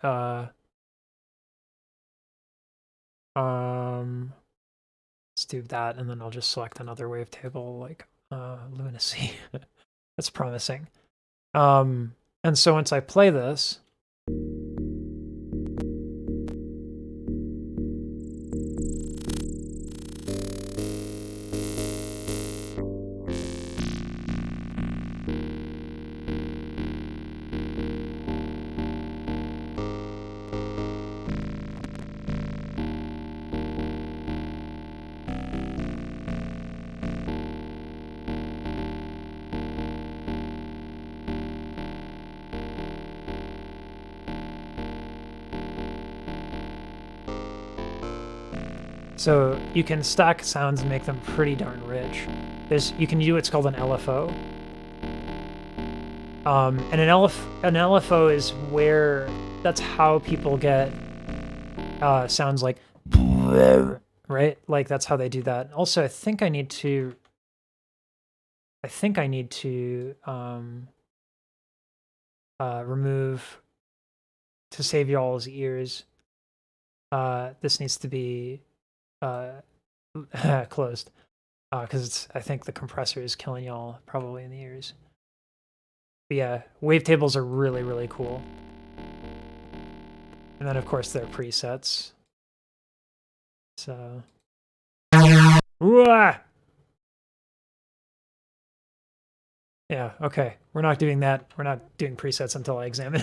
Let's do that, and then I'll just select another wavetable like lunacy. That's promising. And so once I play this, so you can stack sounds and make them pretty darn rich. You can do what's called an LFO. And an LFO is where, that's how people get sounds like, right? Like that's how they do that. Also, I think I need to remove, to save y'all's ears. This needs to be closed, because I think the compressor is killing y'all probably in the ears. But yeah, wavetables are really, really cool. And then of course there are presets. So, Yeah, okay. We're not doing that. We're not doing presets until I examine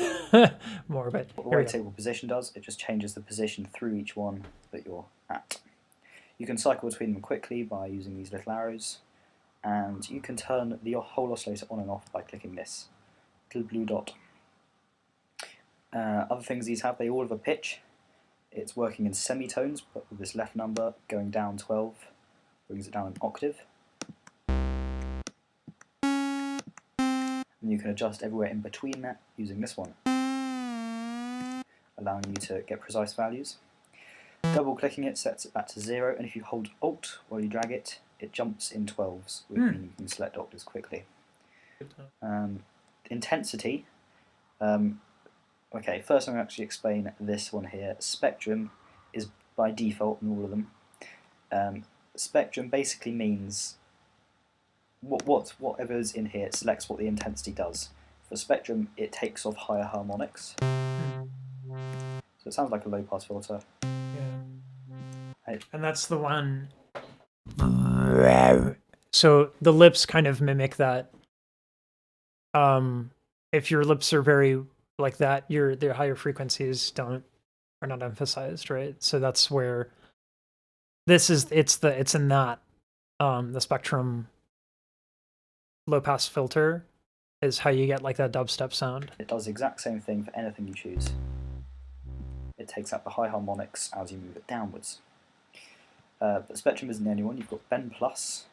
more, but What the here we go. wavetable position does, it just changes the position through each one that you're at. You can cycle between them quickly by using these little arrows, and you can turn the whole oscillator on and off by clicking this little blue dot. Other things these have, they all have a pitch. It's working in semitones, but with this left number going down 12 brings it down an octave. And you can adjust everywhere in between that using this one, allowing you to get precise values. Double clicking it sets it back to 0, and if you hold Alt while you drag it, it jumps in 12s, which means you can select octaves quickly. Intensity. Okay, first I'm going to actually explain this one here. Spectrum is by default in all of them. Spectrum basically means whatever's in here, it selects what the intensity does. For spectrum, it takes off higher harmonics. So it sounds like a low pass filter. Yeah. And that's the one. So the lips kind of mimic that. If your lips are very like that, their higher frequencies are not emphasized, right? So that's where it's in that the spectrum low pass filter is how you get like that dubstep sound. It does the exact same thing for anything you choose. It takes out the high harmonics as you move it downwards. But spectrum isn't the only one. You've got bend plus,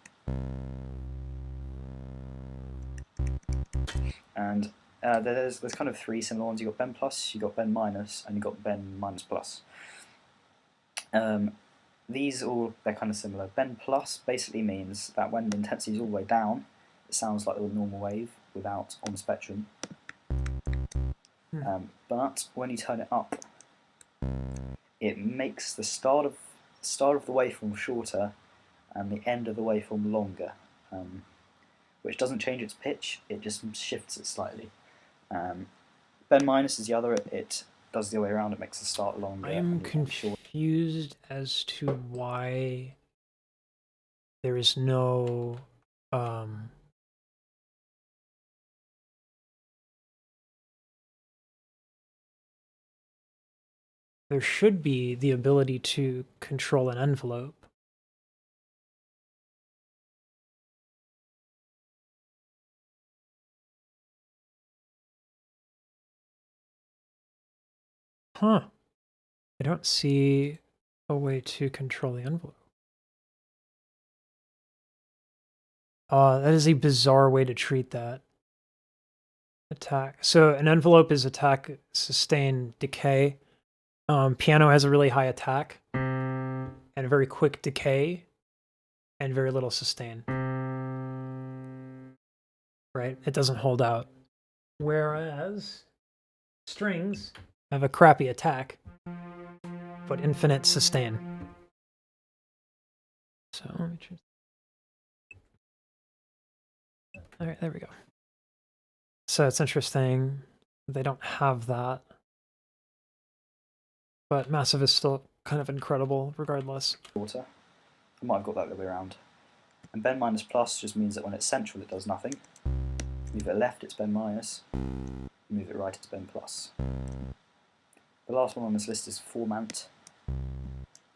and there's kind of three similar ones. You've got bend plus, you've got bend minus, and you've got bend minus plus. These they're kind of similar. Bend plus basically means that when the intensity is all the way down, it sounds like a normal wave without on the spectrum. But when you turn it up, it makes the start of the waveform shorter and the end of the waveform longer, which doesn't change its pitch, it just shifts it slightly. Bend minus is the other, it does the other way around, it makes the start longer. I am confused as to why there is no there should be the ability to control an envelope. Huh. I don't see a way to control the envelope. That is a bizarre way to treat that. Attack. So an envelope is attack, sustain, decay. Piano has a really high attack and a very quick decay and very little sustain. Right? It doesn't hold out. Whereas strings have a crappy attack, but infinite sustain. So let me choose. All right, there we go. So it's interesting. They don't have that. But Massive is still kind of incredible regardless. Shorter. I might have got that the other way around. And bend minus plus just means that when it's central it does nothing. Move it left, it's bend minus. Move it right, it's bend plus. The last one on this list is formant.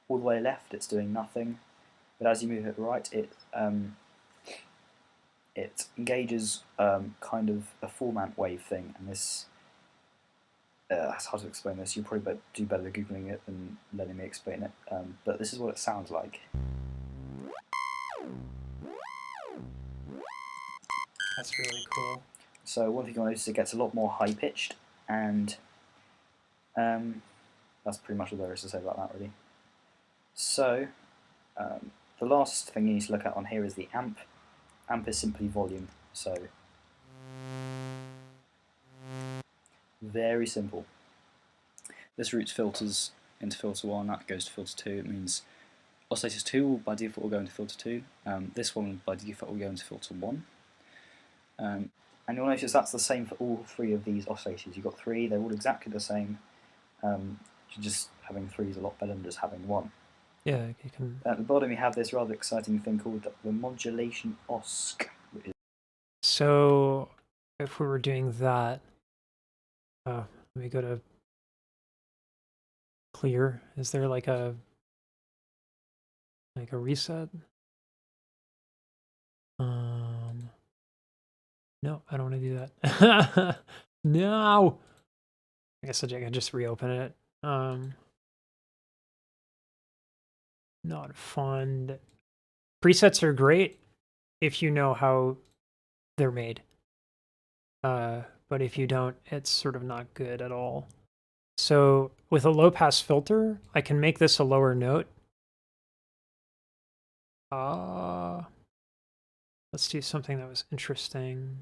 All the way left, it's doing nothing. But as you move it right, it engages kind of a formant wave thing, and this it's hard to explain this. You probably do better googling it than letting me explain it. But this is what it sounds like. That's really cool. So one thing you'll notice, it gets a lot more high pitched, and that's pretty much all there is to say about that, really. So the last thing you need to look at on here is the amp. Amp is simply volume, so very simple. This routes filters into filter 1, that goes to filter 2. It means oscillators 2 by default will go into filter 2. This one by default will go into filter 1. And you'll notice that's the same for all three of these oscillators. You've got three, they're all exactly the same. Just having three is a lot better than just having one. Yeah, you can. At the bottom you have this rather exciting thing called the modulation OSC. So if we were doing that, let me go to clear. Is there like a reset? No, I don't want to do that. No. I guess I can just reopen it. Not fun. Presets are great if you know how they're made. But if you don't, it's sort of not good at all. So with a low pass filter, I can make this a lower note. Let's do something that was interesting.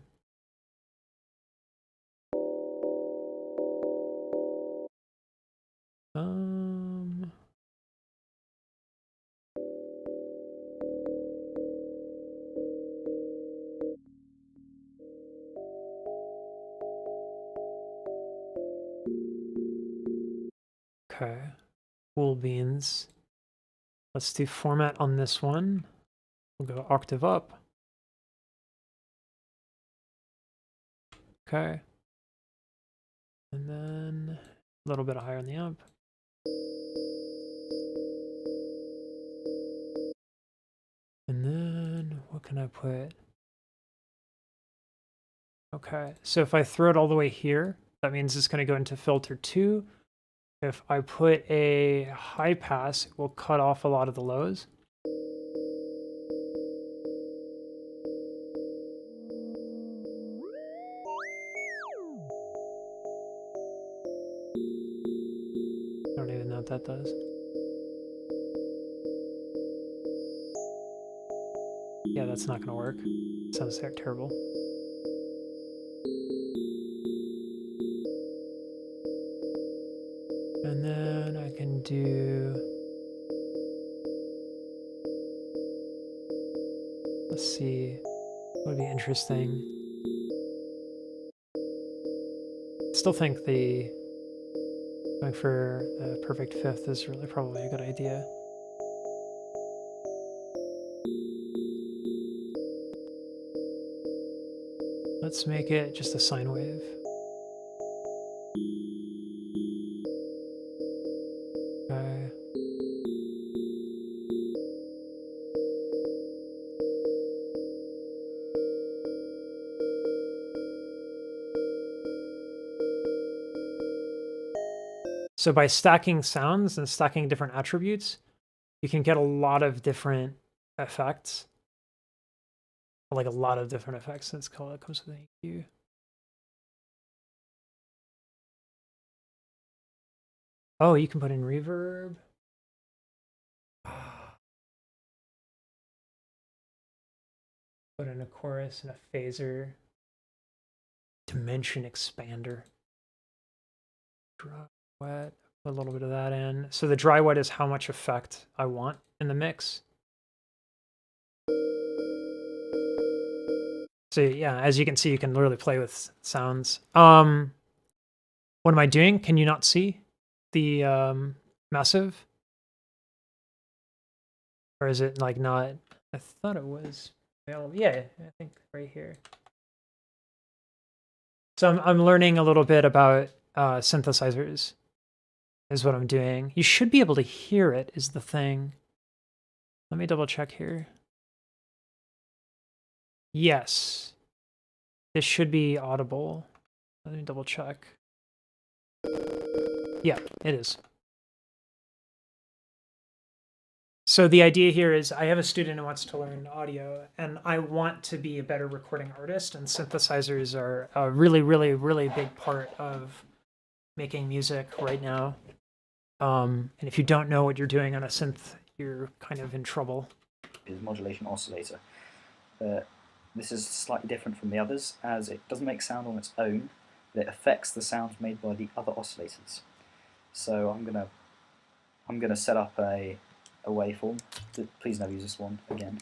Okay, cool beans. Let's do format on this one. We'll go octave up. Okay. And then a little bit higher on the amp. And then what can I put? Okay, so if I throw it all the way here, that means it's going to go into filter 2. If I put a high pass, it will cut off a lot of the lows. I don't even know what that does. Yeah, that's not going to work. It sounds terrible. And then I can do... Let's see. What would be interesting? Still think the going for the perfect fifth is really probably a good idea. Let's make it just a sine wave. Okay. So by stacking sounds and stacking different attributes, you can get a lot of different effects. Like a lot of different effects. That's called it comes with an EQ. Oh, you can put in reverb. Put in a chorus and a phaser. Dimension expander. Dry wet. Put a little bit of that in. So the dry wet is how much effect I want in the mix. So yeah, as you can see, you can literally play with sounds. What am I doing? Can you not see the massive? Or is it like not? I thought it was available. Yeah, I think right here. So I'm learning a little bit about synthesizers is what I'm doing. You should be able to hear it is the thing. Let me double check here. Yes. This should be audible. Let me double check. Yeah, it is. So the idea here is I have a student who wants to learn audio, and I want to be a better recording artist, and synthesizers are a really, really, really big part of making music right now. And if you don't know what you're doing on a synth, you're kind of in trouble. Is modulation oscillator. This is slightly different from the others, as it doesn't make sound on its own, but it affects the sounds made by the other oscillators. So I'm gonna set up a waveform. Please never use this one again.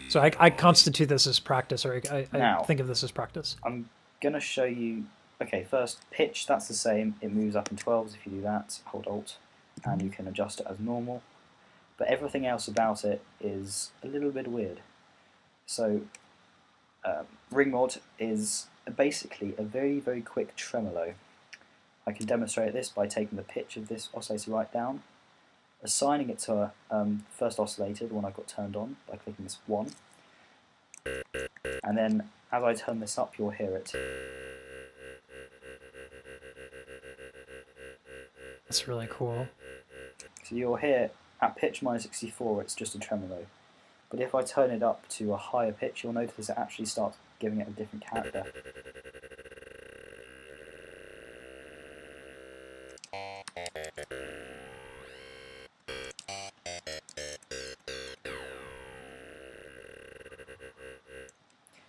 So I constitute this as practice, or I Now, think of this as practice. I'm gonna show you. Okay, first pitch. That's the same. It moves up in 12s if you do that. Hold Alt, and you can adjust it as normal. But everything else about it is a little bit weird. So ring mod is basically a very, very quick tremolo. I can demonstrate this by taking the pitch of this oscillator right down, assigning it to first oscillator, the one I've got turned on, by clicking this 1. And then as I turn this up, you'll hear it. That's really cool. So you'll hear at pitch minus 64, it's just a tremolo. But if I turn it up to a higher pitch, you'll notice it actually starts giving it a different character.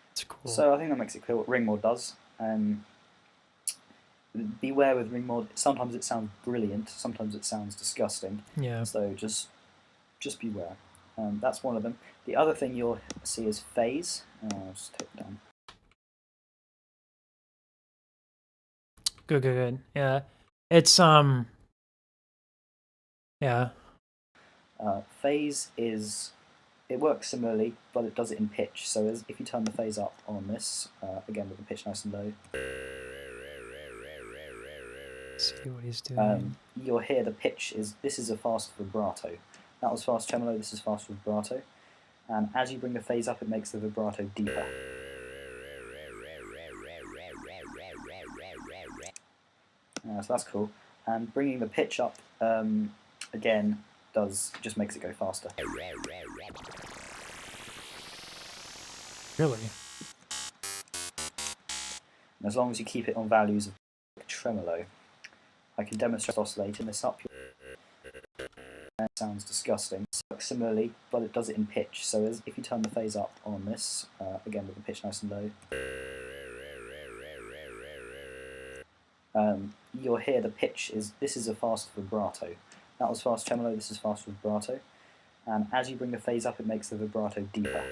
That's cool. So I think that makes it clear what ring mod does. Beware with ring mod, sometimes it sounds brilliant, sometimes it sounds disgusting. Yeah. So just beware. That's one of them. The other thing you'll see is phase. I'll just take it down. Good. Yeah. It's yeah. Phase is, it works similarly, but it does it in pitch. So if you turn the phase up on this, again with the pitch nice and low, see what he's doing. you'll hear the pitch is, this is a fast vibrato. That was fast tremolo, this is fast vibrato. And as you bring the phase up, it makes the vibrato deeper. So that's cool. And bringing the pitch up, again, just makes it go faster. Really? And as long as you keep it on values of tremolo, I can demonstrate oscillating this up. It sounds disgusting. Similarly, but it does it in pitch. So if you turn the phase up on this, again with the pitch nice and low, you'll hear the pitch is, this is a fast vibrato. That was fast tremolo, this is fast vibrato. And as you bring the phase up, it makes the vibrato deeper.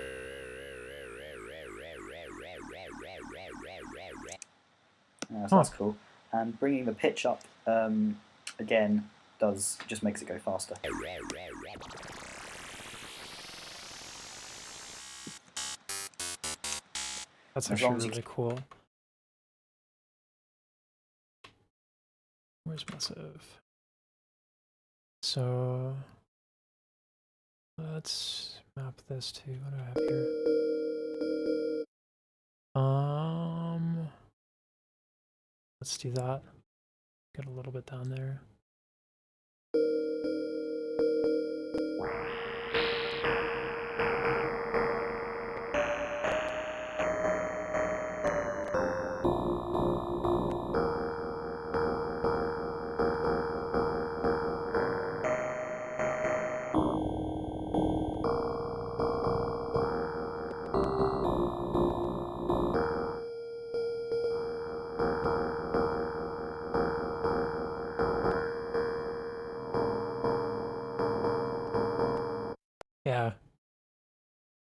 So that's cool. And bringing the pitch up, again, just makes it go faster. That's actually really cool. Where's massive? So let's map this to, what do I have here? Let's do that. Get a little bit down there. Yeah.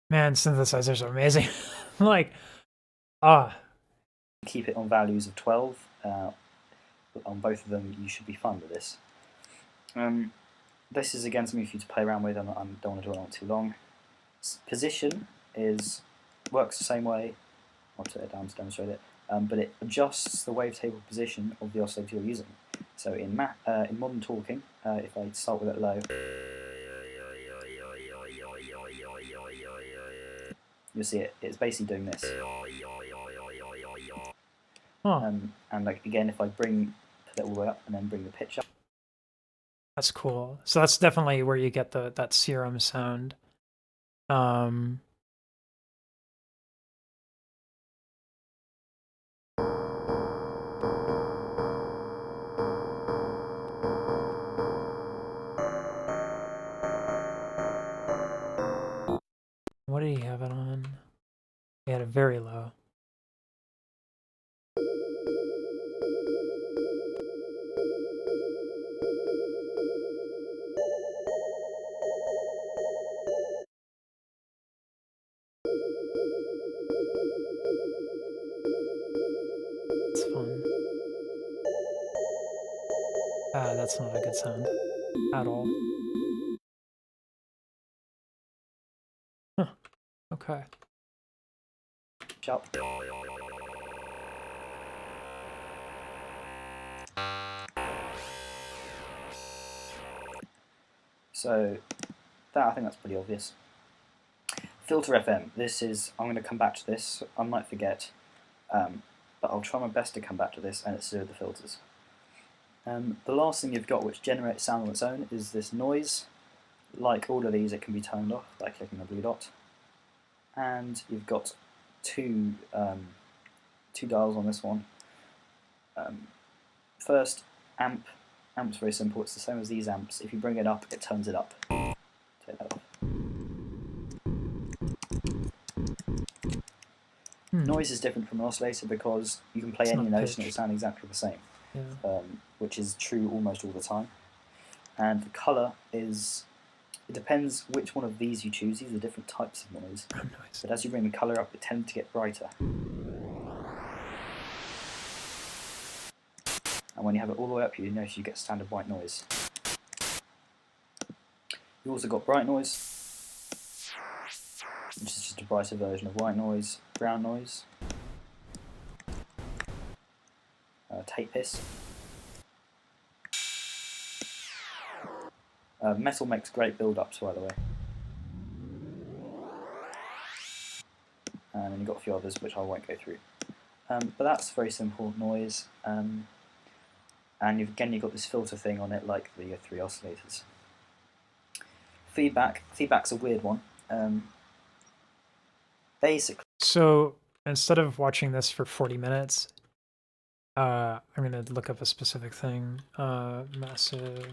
Man, synthesizers are amazing. Like, Keep it on values of 12. On both of them, you should be fine with this. This is again something for you to play around with. I don't want to dwell on it too long. Position works the same way. I'll set it down to demonstrate it. But it adjusts the wavetable position of the oscillator you're using. So in modern talking, if I start with it low, you'll see it's basically doing this. And like again, if I put it all the way up and then bring the pitch up. That's cool. So that's definitely where you get that serum sound. What did he have it on? He had it very low. It's fun. That's not a good sound at all. Huh. Okay. pitch up. So that, I think that's pretty obvious. Filter FM. This is, I'm going to come back to this. I might forget, but I'll try my best to come back to this, and it's to do with the filters. The last thing you've got which generates sound on its own is this noise. Like all of these, it can be turned off by clicking the blue dot. And you've got two dials on this one. First, amp. Amp's very simple. It's the same as these amps. If you bring it up, it turns it up. Take that off. Noise is different from an oscillator because you can play any note and it will sound exactly the same, which is true almost all the time. And the colour is, it depends which one of these you choose. These are different types of noise. Oh, nice. But as you bring the colour up, it tends to get brighter. And when you have it all the way up, you notice you get standard white noise. You also got bright noise, which is just a brighter version of white noise, brown noise, tape hiss. Metal makes great build-ups, by the way. And then you've got a few others which I won't go through. But that's very simple noise. And again, you've got this filter thing on it, like the 3 oscillators. Feedback's a weird one. Basically, So instead of watching this for 40 minutes, I'm going to look up a specific thing. Massive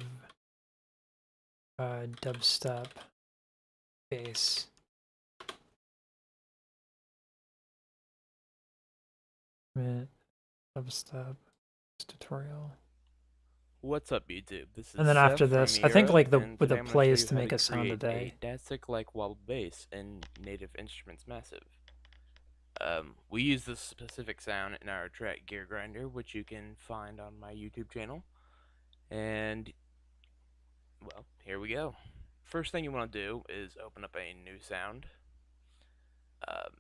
dubstep bass. Dubstep tutorial. What's up, YouTube? This is And then Seth after from this, I think Era, like the and with the today I'm gonna play show is you to how make a sound a create day. a DATSIC like wobble bass in Native Instruments Massive. We use this specific sound in our track Gear Grinder, which you can find on my YouTube channel. And well, here we go. First thing you want to do is open up a new sound.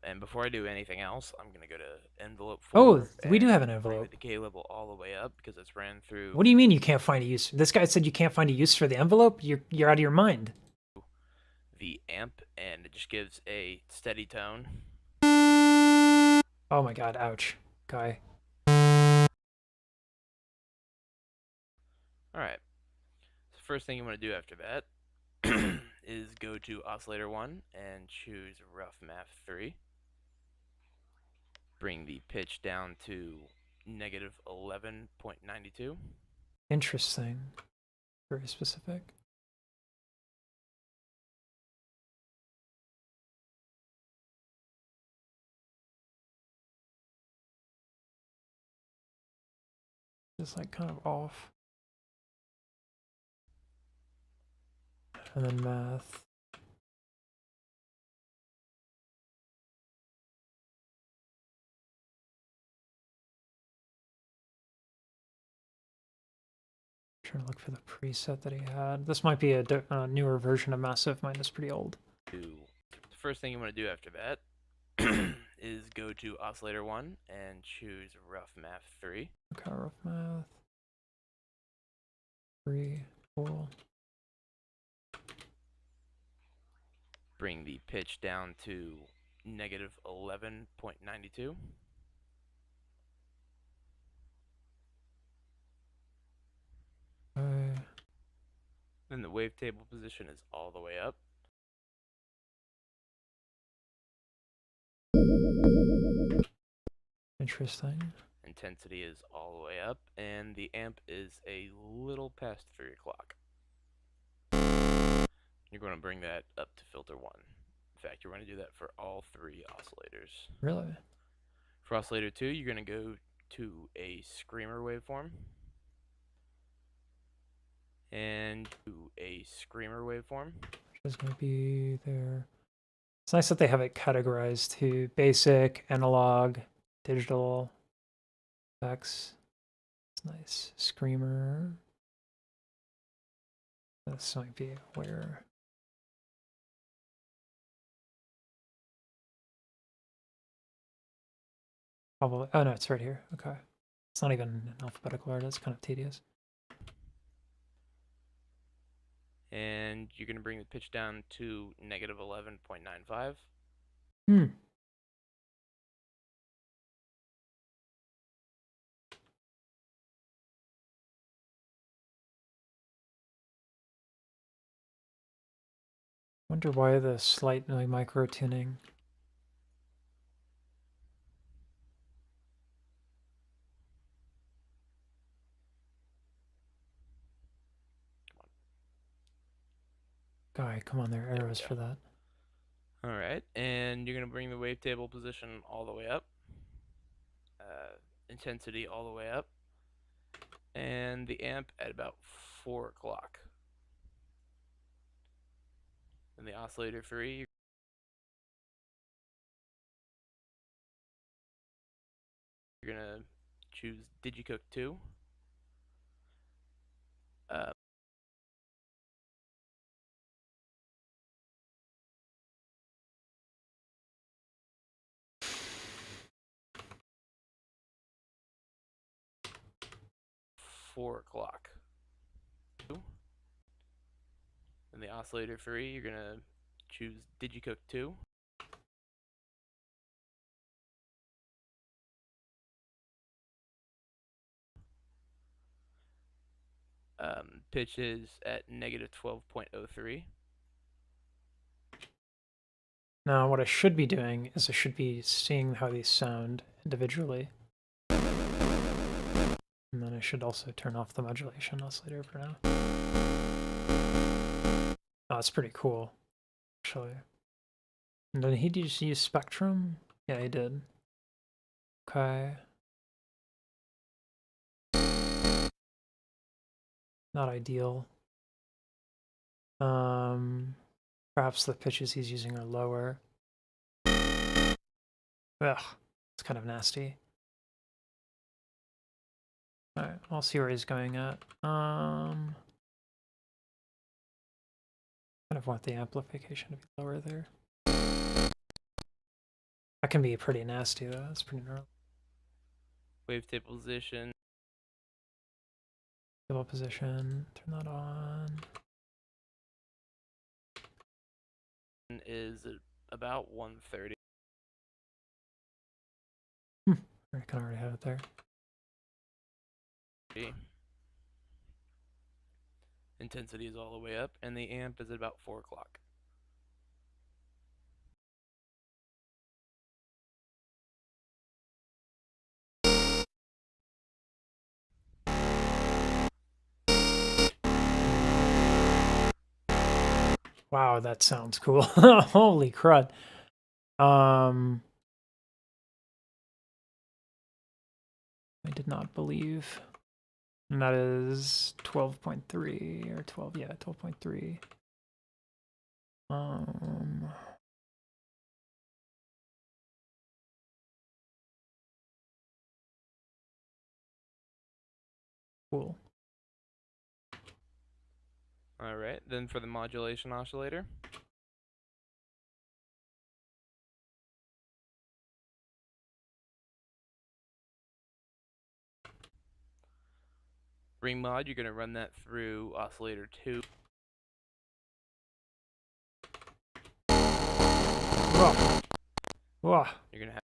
And before I do anything else, I'm going to go to envelope folder. Oh, we do have an bring envelope. the decay level all the way up because it's ran through. What do you mean you can't find a use? This guy said you can't find a use for the envelope? You're out of your mind. The amp, and it just gives a steady tone. Oh my god, ouch. Guy. Alright, so first thing you want to do after that is go to oscillator 1 and choose rough math 3. Bring the pitch down to negative 11.92. Interesting. Very specific. Just like kind of off. And then math. Trying to look for the preset that he had. This might be a newer version of Massive. Mine is pretty old. The first thing you want to do after that is go to oscillator 1 and choose rough math 3. Okay, rough math. 3, cool. Bring the pitch down to negative 11.92. Then the wavetable position is all the way up. Interesting. Intensity is all the way up, and the amp is a little past 3 o'clock. You're going to bring that up to filter 1. In fact, you're going to do that for all 3 oscillators. Really? For oscillator 2, you're going to go to a screamer waveform. And to a screamer waveform. Which is going to be there. It's nice that they have it categorized to basic, analog, digital, effects. It's nice. Screamer. This might be where. Probably. Oh no, it's right here. Okay. It's not even in alphabetical order. That's kind of tedious. And you're going to bring the pitch down to negative 11.95. Hmm. Wonder why the slightly micro tuning. Guy, come on, there are arrows for that. All right, and you're going to bring the wavetable position all the way up, intensity all the way up, and the amp at about 4 o'clock. And the oscillator free, you're going to choose Digicook 2. Uh, Four o'clock. And the oscillator free, you're going to choose Digicook 2. Pitch is at negative 12.03. Now, what I should be doing is I should be seeing how these sound individually. And then I should also turn off the modulation oscillator for now. Oh, that's pretty cool, actually. And did he just use Spectrum? Yeah, he did. Okay. Not ideal. Perhaps the pitches he's using are lower. Ugh, it's kind of nasty. Alright, I'll see where he's going at. Kind of want the amplification to be lower there. That can be pretty nasty though, that's pretty gnarly. Wavetable position. Table position, turn that on. Is about 130. I can already have it there. Intensity is all the way up, and the amp is at about 4 o'clock. Wow, that sounds cool. Holy crud. I did not believe. And that is 12.3 or 12, yeah, 12.3. Cool. All right, then for the modulation oscillator. Ring mod, you're going to run that through oscillator 2. Whoa. Whoa. You're going to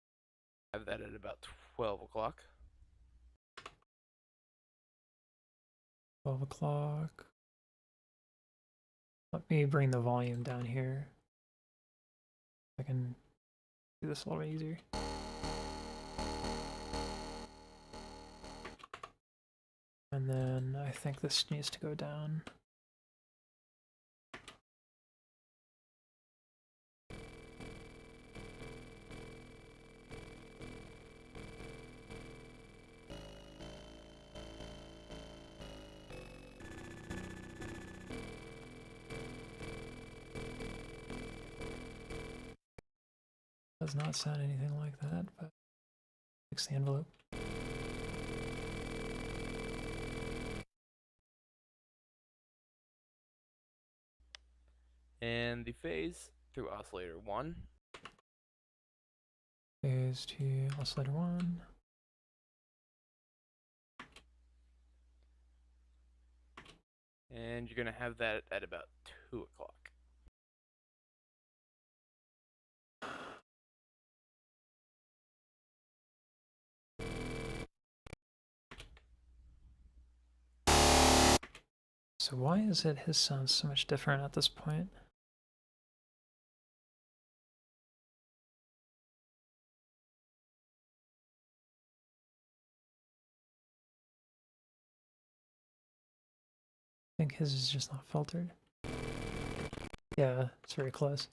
have that at about 12 o'clock. 12 o'clock. Let me bring the volume down here. I can do this a little bit easier. And then I think this needs to go down. Does not sound anything like that, but fix the envelope. And the phase through oscillator 1. Phase to oscillator 1. And you're going to have that at about 2 o'clock. So why is it his sounds so much different at this point? I think his is just not filtered. Yeah, it's very close.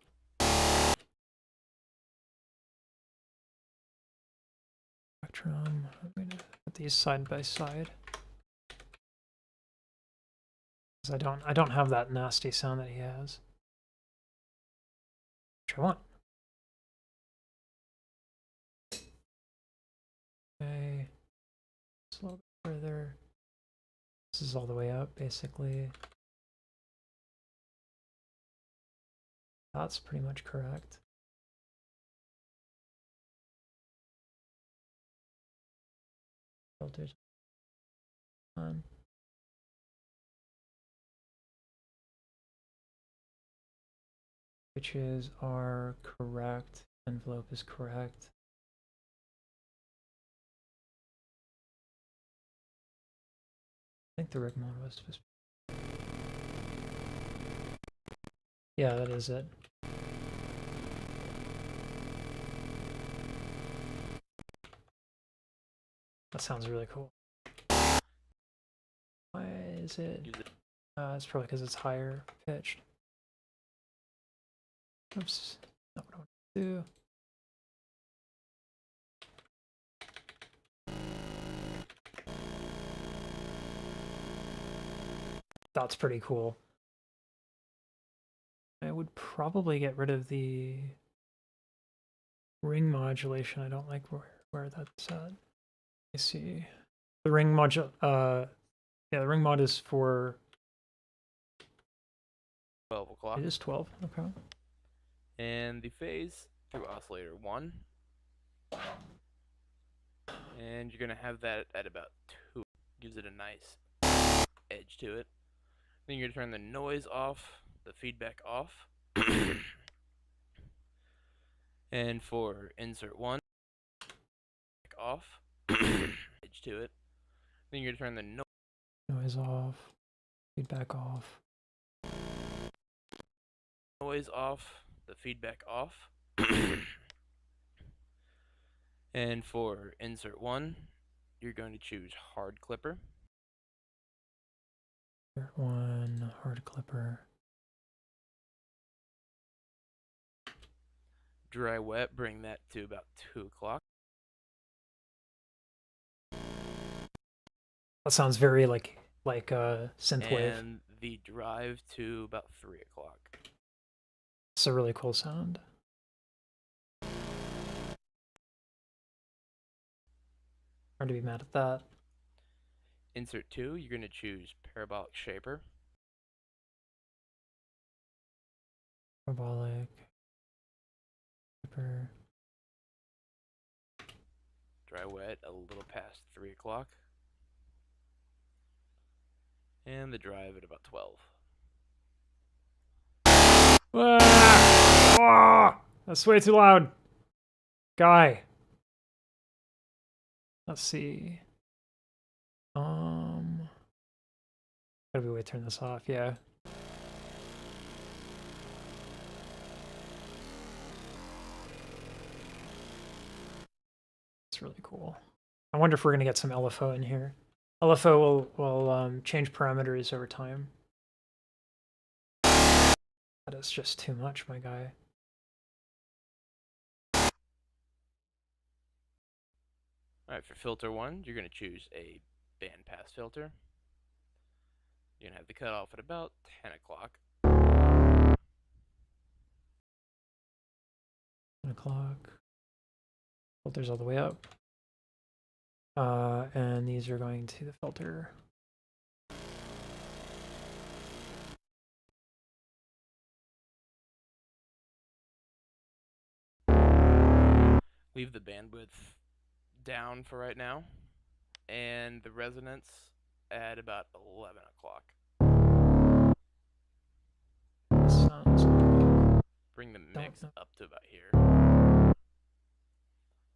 Spectrum. I'm going to put these side by side. Because I don't have that nasty sound that he has. Which I want. Okay. Just a little bit further. This is all the way up, basically. That's pretty much correct. Filters on. Switches are correct. Envelope is correct. I think the rig mode was supposed to be. Yeah, that is it. That sounds really cool. Why is it? It's probably because it's higher pitched. Oops, not what I want to do. That's pretty cool. I would probably get rid of the ring modulation. I don't like where that's at. Let me see. The ring yeah, the ring mod is for 12 o'clock. It is 12, okay. And the phase through oscillator 1. And you're going to have that at about 2. Gives it a nice edge to it. Then you're going to turn the noise off, the feedback off. And for insert 1, off, edge to it. Then you're going to turn the Noise off, feedback off. noise off, the feedback off. And for insert 1, you're going to choose hard clipper. Insert 1, hard clipper. Dry wet, bring that to about 2 o'clock. That sounds very like synthwave. And the drive to about 3 o'clock. It's a really cool sound. Hard to be mad at that. Insert 2, you're going to choose parabolic shaper. Parabolic. Shaper. Dry wet a little past 3 o'clock. And the drive at about 12. Ah! That's way too loud. Guy. Let's see. Gotta be a way to turn this off, yeah. It's really cool. I wonder if we're gonna get some LFO in here. LFO will change parameters over time. That is just too much, my guy. Alright, for filter 1, you're going to choose a bandpass filter. You're going to have the cutoff at about 10 o'clock. 10 o'clock. Filters all the way up. And these are going to the filter. leave the bandwidth down for right now, and the resonance at about 11 o'clock. Sounds Bring the mix up to about here.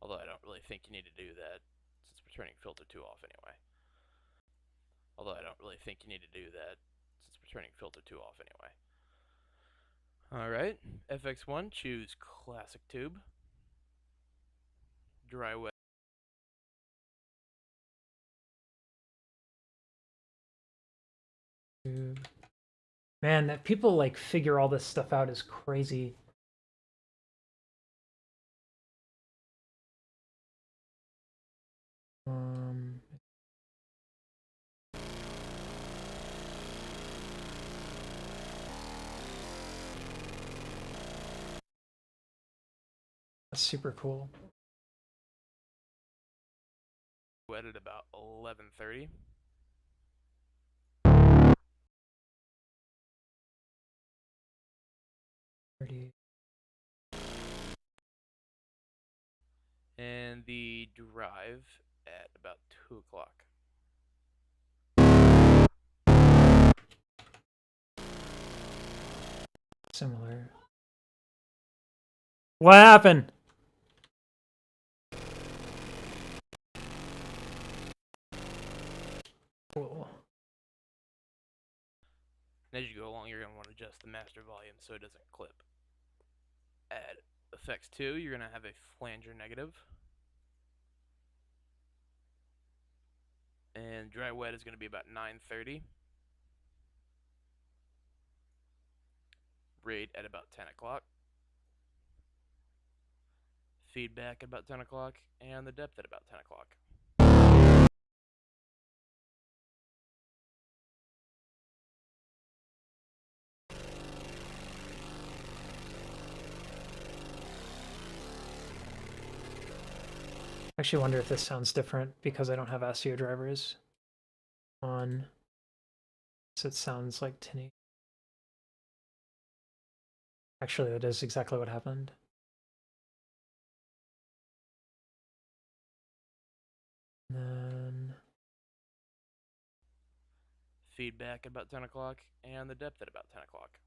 Although I don't really think you need to do that, since we're turning filter 2 off anyway. Alright, FX1, choose classic tube. Dry wet. Man, that people like figure all this stuff out is crazy. That's super cool. Wet at about 11:30. And the drive at about 2 o'clock. Similar. What happened? Cool. And as you go along, you're going to want to adjust the master volume so it doesn't clip. At effects 2, you're going to have a flanger negative. And dry wet is going to be about 9:30. Rate at about 10 o'clock. Feedback at about 10 o'clock. And the depth at about 10 o'clock. I actually wonder if this sounds different because I don't have SEO drivers on. So it sounds like tinny. Actually, that is exactly what happened. And then Feedback at about 10 o'clock. And the depth at about 10 o'clock.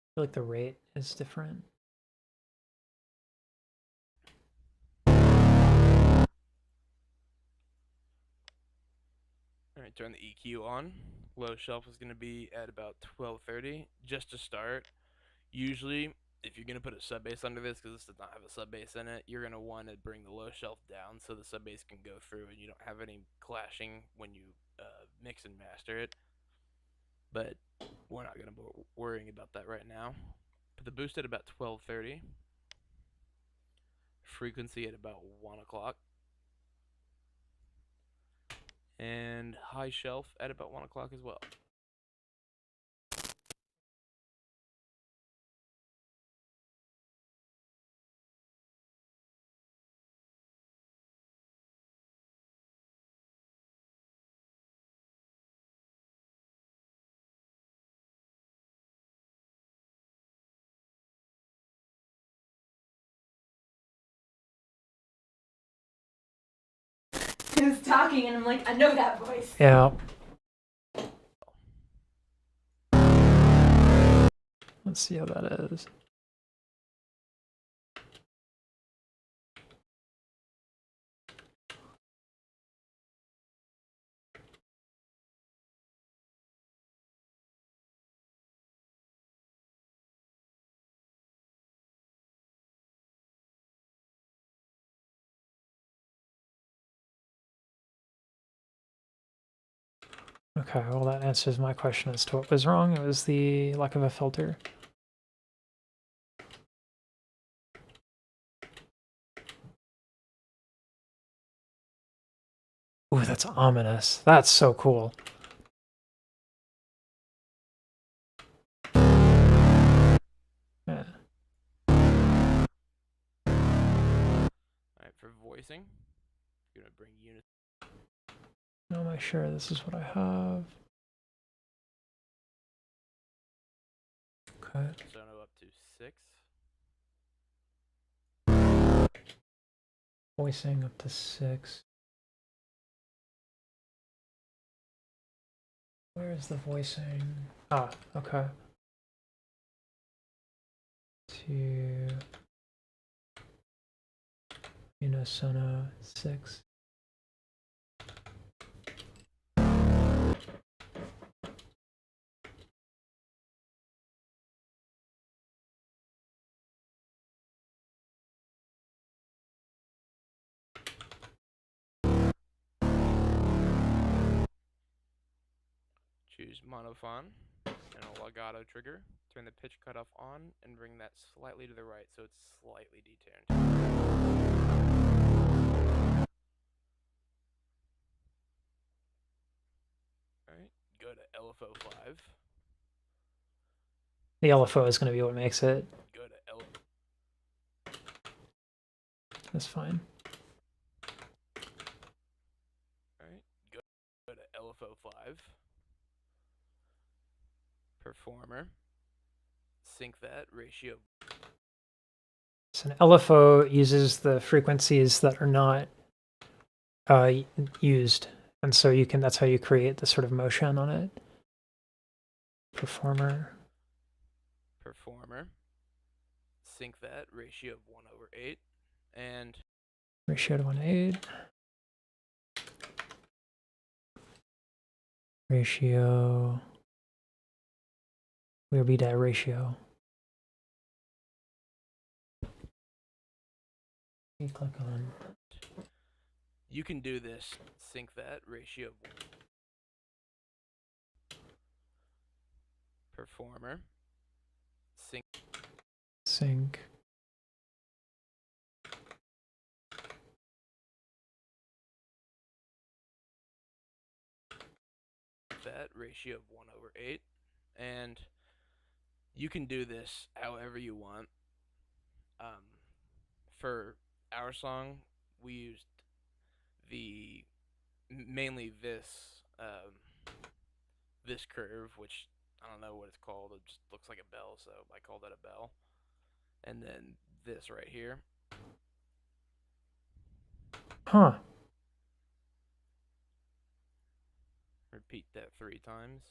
I feel like the rate is different. Alright, turn the EQ on. Low shelf is going to be at about 12:30. Just to start, usually, if you're going to put a sub bass under this, because this does not have a sub bass in it, you're going to want to bring the low shelf down so the sub bass can go through and you don't have any clashing when you mix and master it. But we're not going to be worrying about that right now. Put the boost at about 12:30. Frequency at about 1 o'clock. And high shelf at about 1 o'clock as well. He was talking and I'm like, I know that voice. Yeah. Let's see how that is. Okay, well that answers my question as to what was wrong. It was the lack of a filter. Ooh, that's ominous. That's so cool. Yeah. Alright, for voicing, you're going to bring unit. No, Sure, this is what I have. Okay. Sono up to 6. Voicing up to 6. Where is the voicing? Ah, okay. 2. Sono 6. Choose monophone and a legato trigger. Turn the pitch cutoff on and bring that slightly to the right so it's slightly detuned. Alright, go to LFO 5. The LFO is going to be what makes it. Go to That's fine. Alright, go to LFO 5. Performer. Sync that ratio. So an LFO uses the frequencies that are not used, and so you can. That's how you create the sort of motion on it. Performer. Sync that ratio of 1/8 and Ratio to 1/8. Ratio. Where be that ratio? You click on. you can do this. Sync that ratio of performer. Sync. That ratio of 1/8 and you can do this however you want. For our song we used mainly this this curve, which I don't know what it's called, it just looks like a bell, so I call that a bell, and then this right here. Huh. Repeat that 3 times.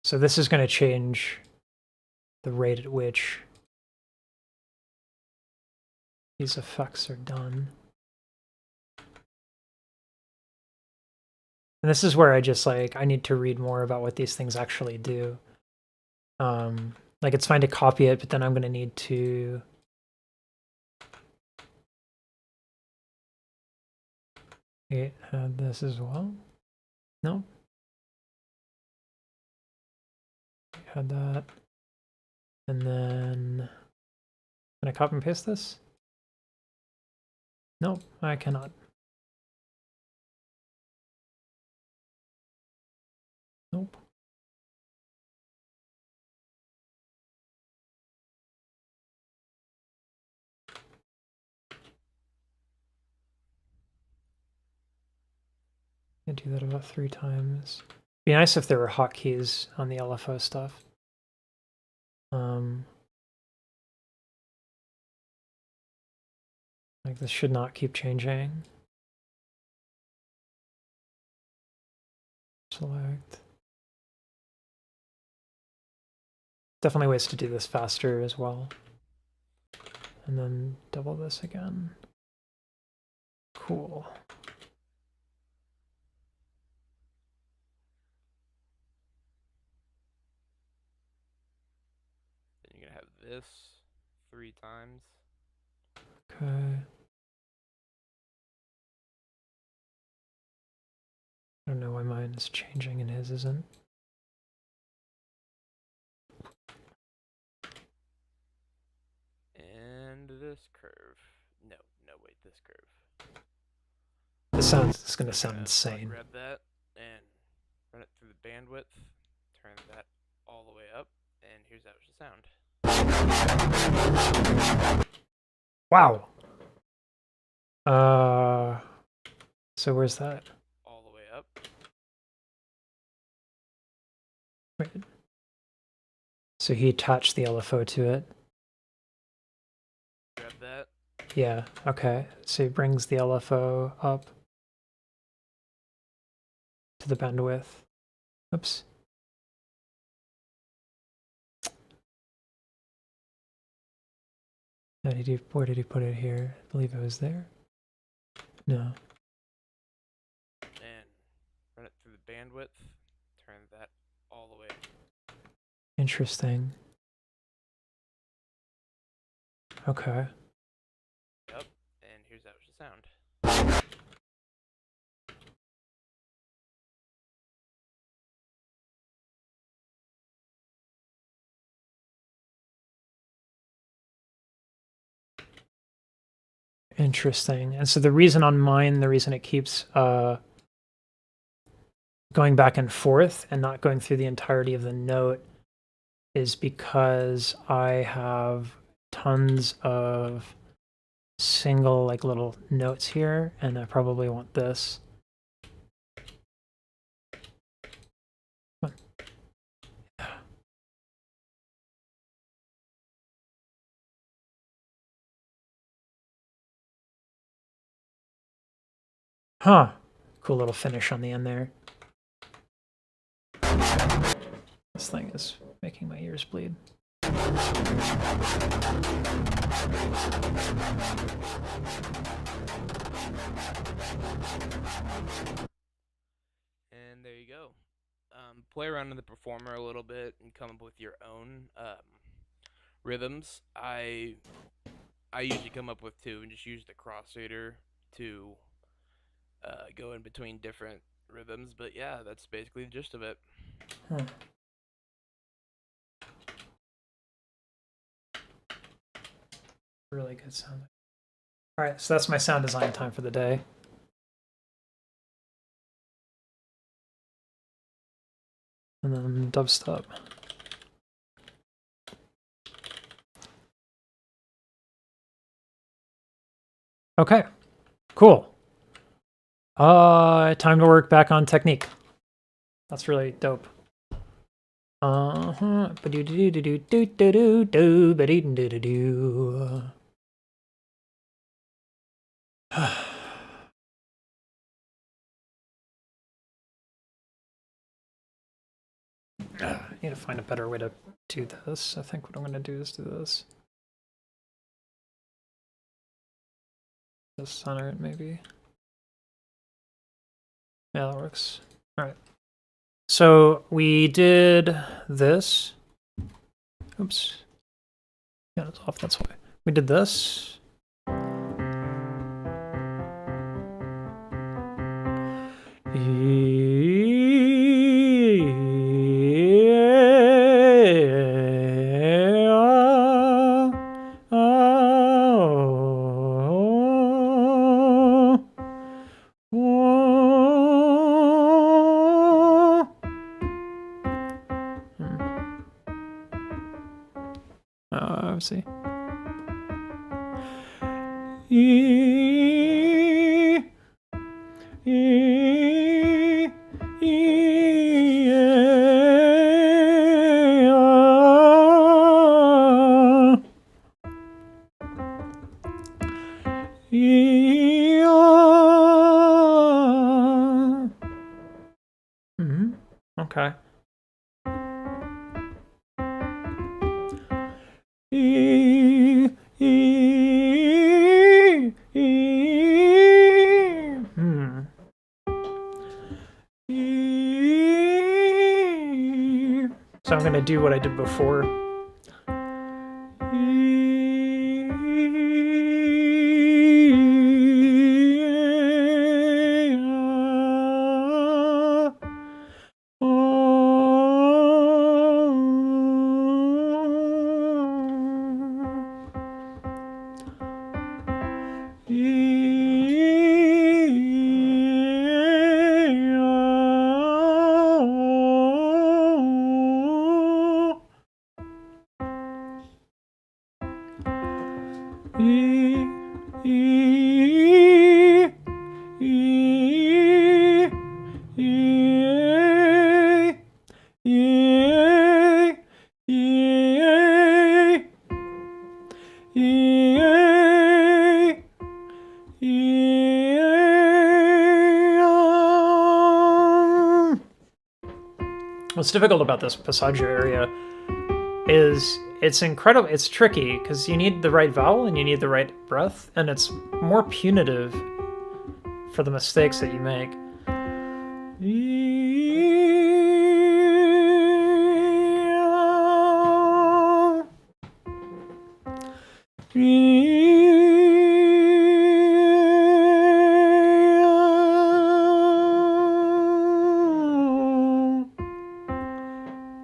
So this is going to change the rate at which these effects are done. And this is where I just I need to read more about what these things actually do. Like it's fine to copy it, but then I'm going to need to add this as well. No. Add that. And then can I copy and paste this? Nope, I cannot. Nope. I do that about 3 times. Be nice if there were hotkeys on the LFO stuff. Like this should not keep changing. Select. Definitely ways to do this faster as well. And then double this again. Cool. Then you're gonna have this 3 times. Okay. I don't know why mine is changing and his isn't. And this curve. No, wait, this curve. It's gonna sound insane. Grab that and run it through the bandwidth. Turn that all the way up. here's how it should sound. Wow. So where's that? All the way up. Wait. So he attached the LFO to it. Grab that. Yeah, okay. So he brings the LFO up to the bandwidth. Oops. Where did he put it here? I believe it was there. No. And run it through the bandwidth. Turn that all the way. Interesting. Okay. Yep. And here's how it should sound. Interesting. And so the reason on mine, the reason it keeps going back and forth and not going through the entirety of the note is because I have tons of single like little notes here, and I probably want this. Come on. Huh. Cool little finish on the end there. This thing is making my ears bleed. And there you go. Play around in the performer a little bit and come up with your own rhythms. I usually come up with two and just use the crossfader to go in between different rhythms. But yeah, that's basically the gist of it. Huh. Really good sound. All right, so that's my sound design time for the day. And then dubstep. Okay, cool. Time to work back on technique. That's really dope. I need to find a better way to do this. I think what I'm going to do is do this. Just center it, maybe. Yeah, that works. All right. So we did this. Oops. Yeah, it's off. That's why. We did this. See. Okay. So I'm going to do what I did before. What's difficult about this passaggio area is it's incredible. It's tricky because you need the right vowel and you need the right breath, and it's more punitive for the mistakes that you make.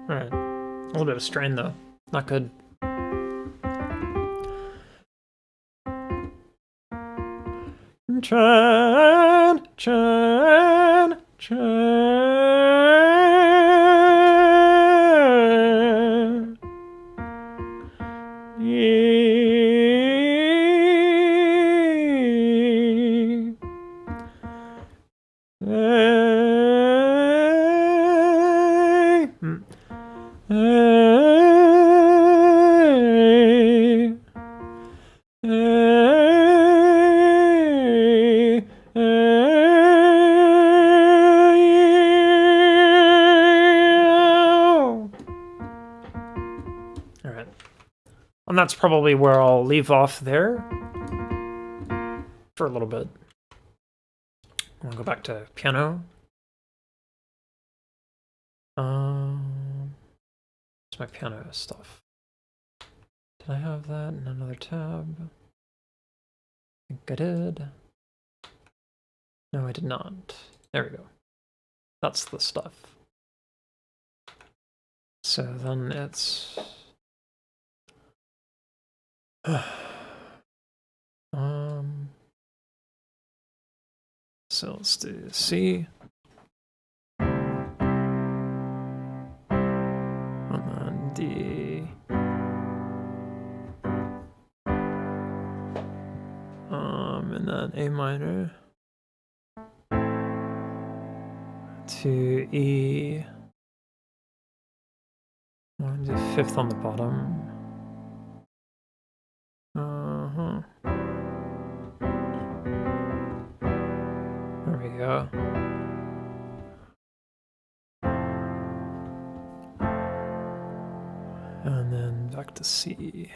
Alright. A little bit of strain though. Not good. Chan, chan, chan. Alright. And that's probably where I'll leave off there for a little bit. I'll go back to piano. What's my piano stuff? Did I have that in another tab? I think I did. No, I did not. There we go. That's the stuff. So then it's... So let's do C. And then D. And then A minor. To E. I'll do fifth on the bottom. There we go. And then back to C.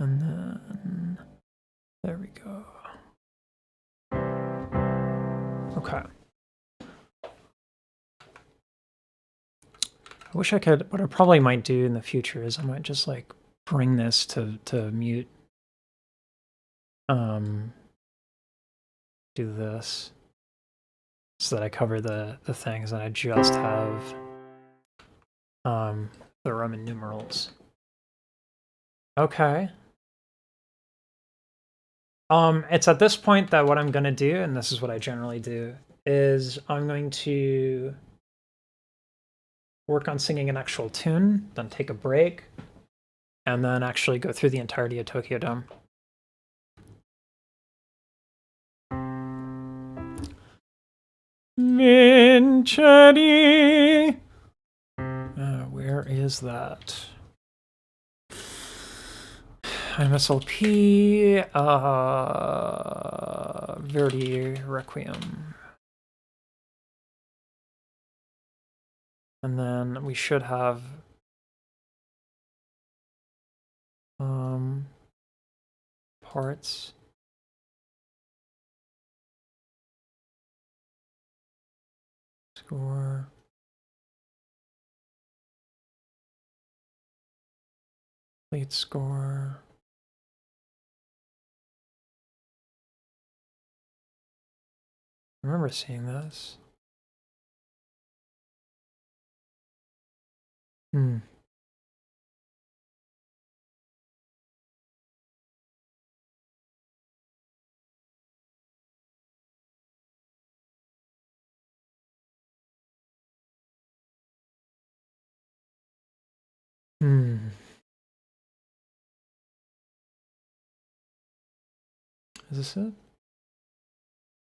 And then there we go. Okay. I wish I could, what I probably might do in the future is I might just like bring this to mute. Do this so that I cover the things and I just have the Roman numerals. Okay. It's at this point that what I'm gonna do, and this is what I generally do, is I'm going to work on singing an actual tune, then take a break, and then actually go through the entirety of Tokyo Dome. Vincere. Where is that? MSLP, Verdi Requiem. And then we should have parts. Score. Lead score. I remember seeing this. Is this it?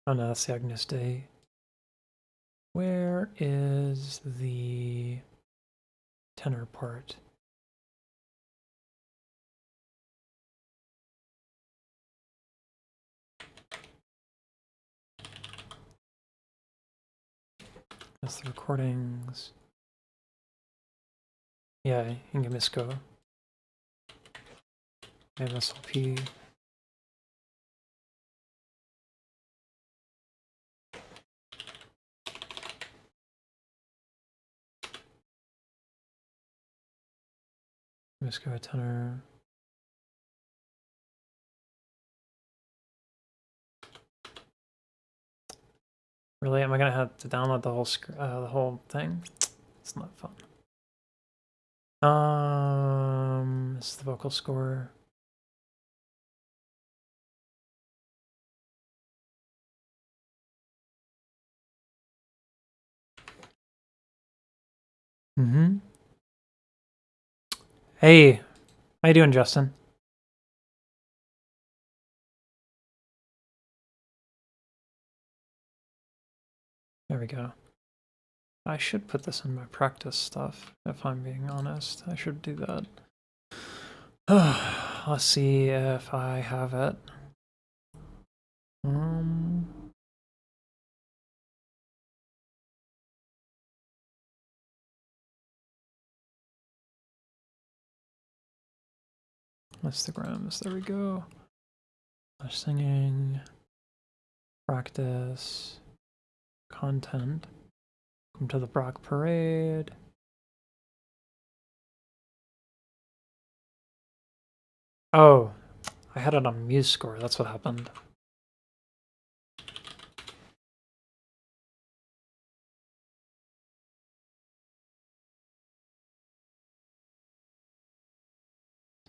Oh no, that's the Agnus Dei. Where is the tenor part? That's the recordings. Yeah, Ingamisco. MSLP. Misco tenor. Really, am I gonna have to download the whole thing? It's not fun. This is the vocal score. Hey, how you doing, Justin? There we go. I should put this in my practice stuff, if I'm being honest. I should do that. Let's see if I have it. Instagrams, there we go. Singing, practice, content. Come to the Brock Parade. Oh, I had it on MuseScore, that's what happened.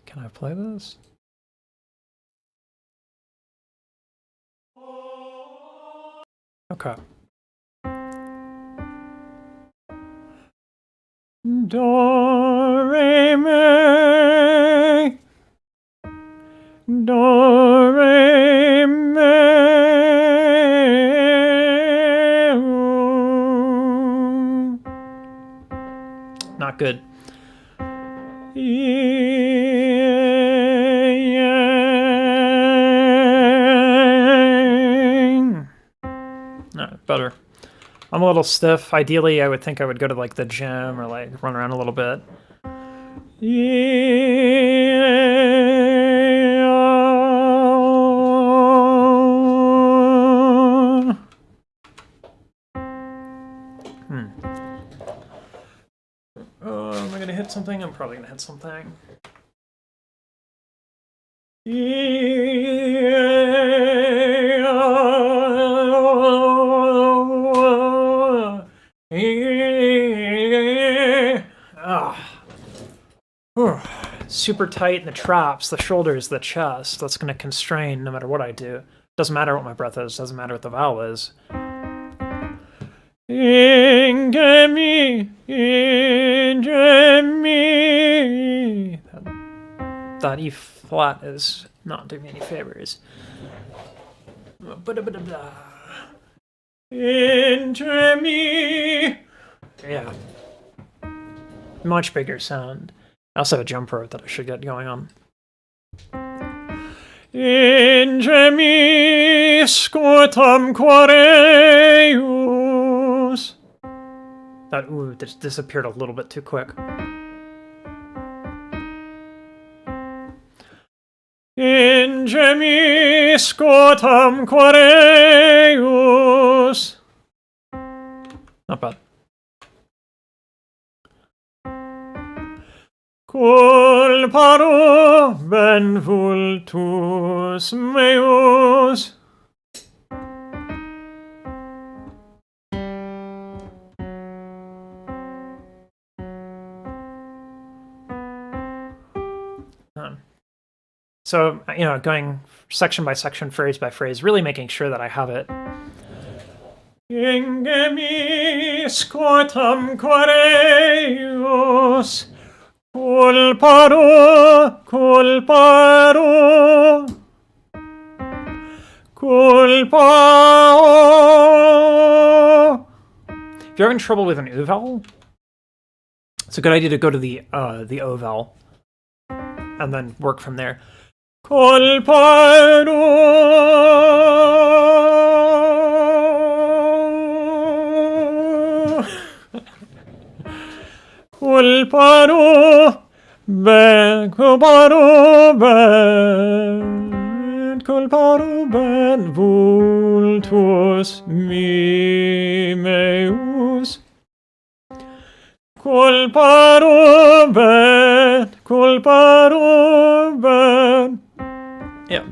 Can I play this? Okay. Do, re, mi. Do, re, mi. Not good. No, better. I'm a little stiff. Ideally, I would think I would go to like the gym or like run around a little bit. Am I gonna hit something? I'm probably gonna hit something. Super tight in the traps, the shoulders, the chest. That's going to constrain no matter what I do. Doesn't matter what my breath is, doesn't matter what the vowel is. That E flat is not doing me any favors. Yeah. Much bigger sound. I also have a jumper that I should get going on. Ingemi scotam quareus. That ooh just disappeared a little bit too quick. Ingemi scotam quareus. Not bad. Culparo ben vultus meus. So, you know, going section by section, phrase by phrase, really making sure that I have it. Ingemi scotam quareus. Culparo, culparo, culpao. If you're having trouble with an U vowel, it's a good idea to go to the O vowel and then work from there. Culparo. Culparo, ben, culparo, ben, vultus mi meus. Culparo, ben. Yeah.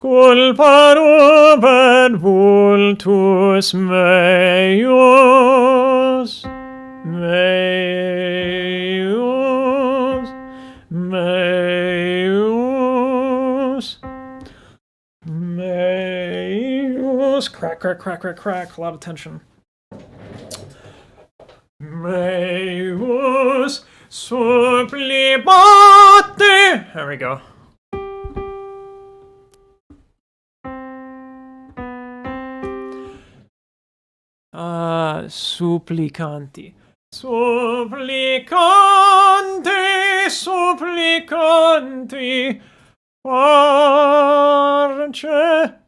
Culparo, ben, vultus meus. Meus, meus, meus. Crack, crack, crack, crack, crack. A lot of tension. Meus supplicate. There we go. Supplicanti. Supplicante, supplicanti,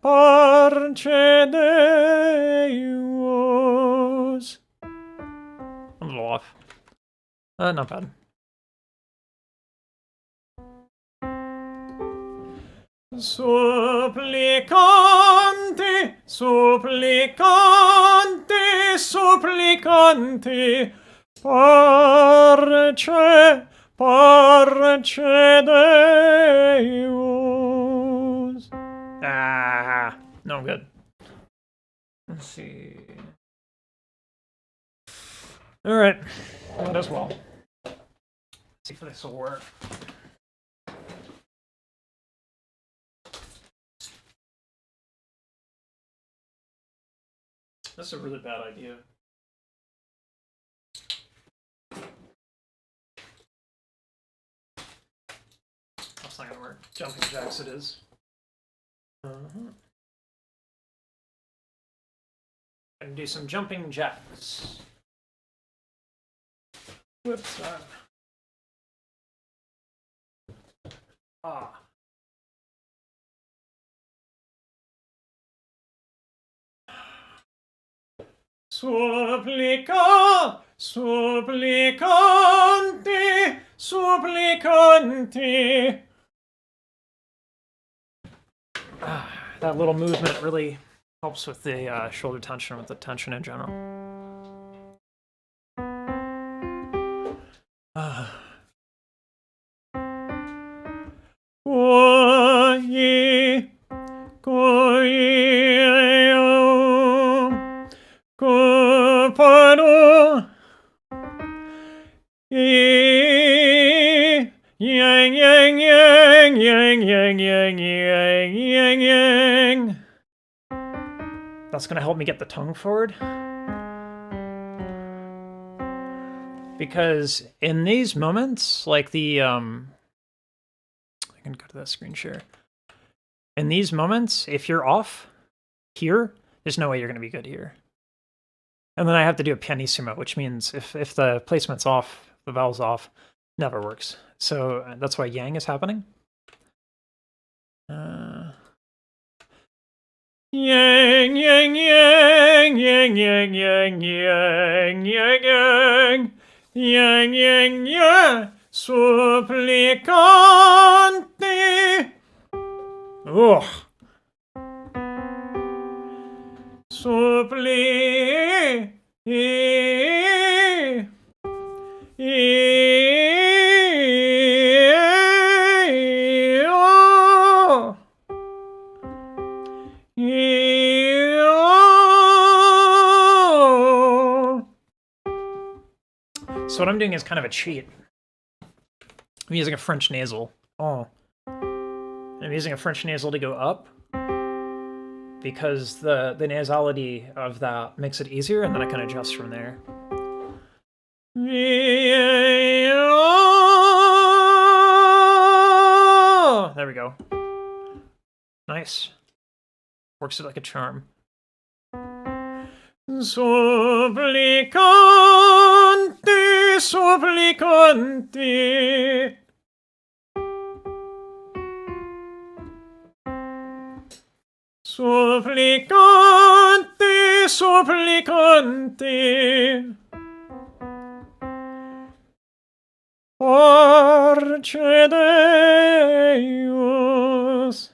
parce Deus. A little off. Not bad. Supplicante, supplicante, supplicante, parce Deus. No good. Let's see. All right, might as well. Let's see if this will work. That's a really bad idea. That's not gonna work. Jumping jacks it is. Gonna do some jumping jacks. Whoops. Supplica, supplicante, supplicante. That little movement really helps with the shoulder tension, with the tension in general. Yang, yang, yang, yang, yang, yang, yang, yang, yang. That's gonna help me get the tongue forward. Because in these moments, like the I can go to that screen share. In these moments, if you're off here, there's no way you're gonna be good here. And then I have to do a pianissimo, which means if the placement's off, the vowel's off, never works. So that's why yang is happening. Yang, yang, yang, yang, yang, yang, yang, yang, yang, yang, yang, yang, supplicante. Ugh. Suppli. So what I'm doing is kind of a cheat. I'm using a French nasal. I'm using a French nasal to go up because the nasality of that makes it easier, and then I can adjust from there. Nice. Works like a charm. Supplicante, supplicante. Supplicante, supplicante. Parce Deus.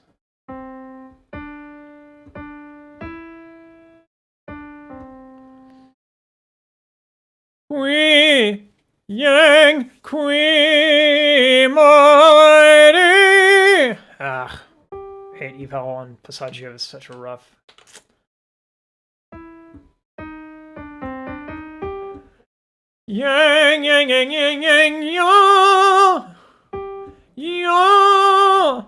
Qui yang qui mighty. Ah, hate eval on Passaggio is such a rough. Yang yang yang yang yang yo yo.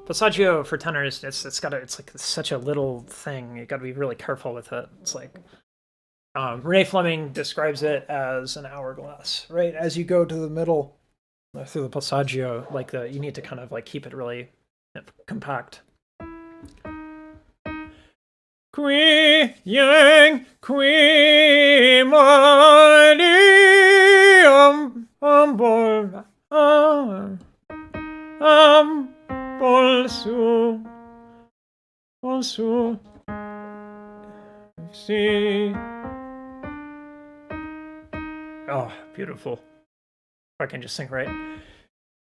Passaggio for tenors, it's like such a little thing. You got to be really careful with it. It's like. Renee Fleming describes it as an hourglass, right? As you go to the middle through the passaggio, like you need to kind of like keep it really compact. Qui yang qui mighty bolsu see. Oh, beautiful. If I can just sing right.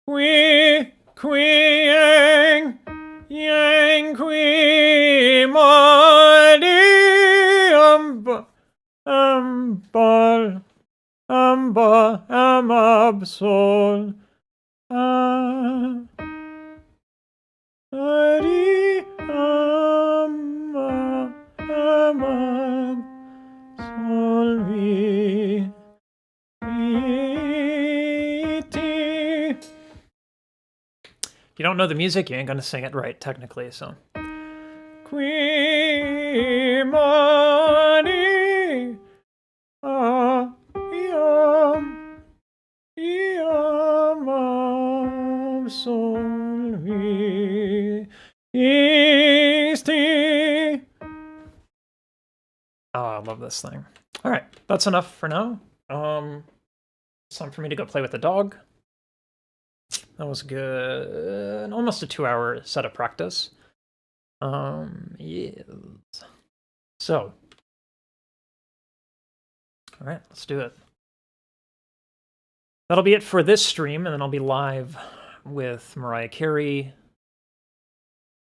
Qui yang qui mighty absol solvi. If you don't know the music, you ain't gonna sing it right, technically, so. Qui mani iam absolvi isti. Oh, I love this thing. All right, that's enough for now. It's time for me to go play with the dog. That was good. Almost a 2-hour set of practice. Yes. So. All right, let's do it. That'll be it for this stream, and then I'll be live with Mariah Carey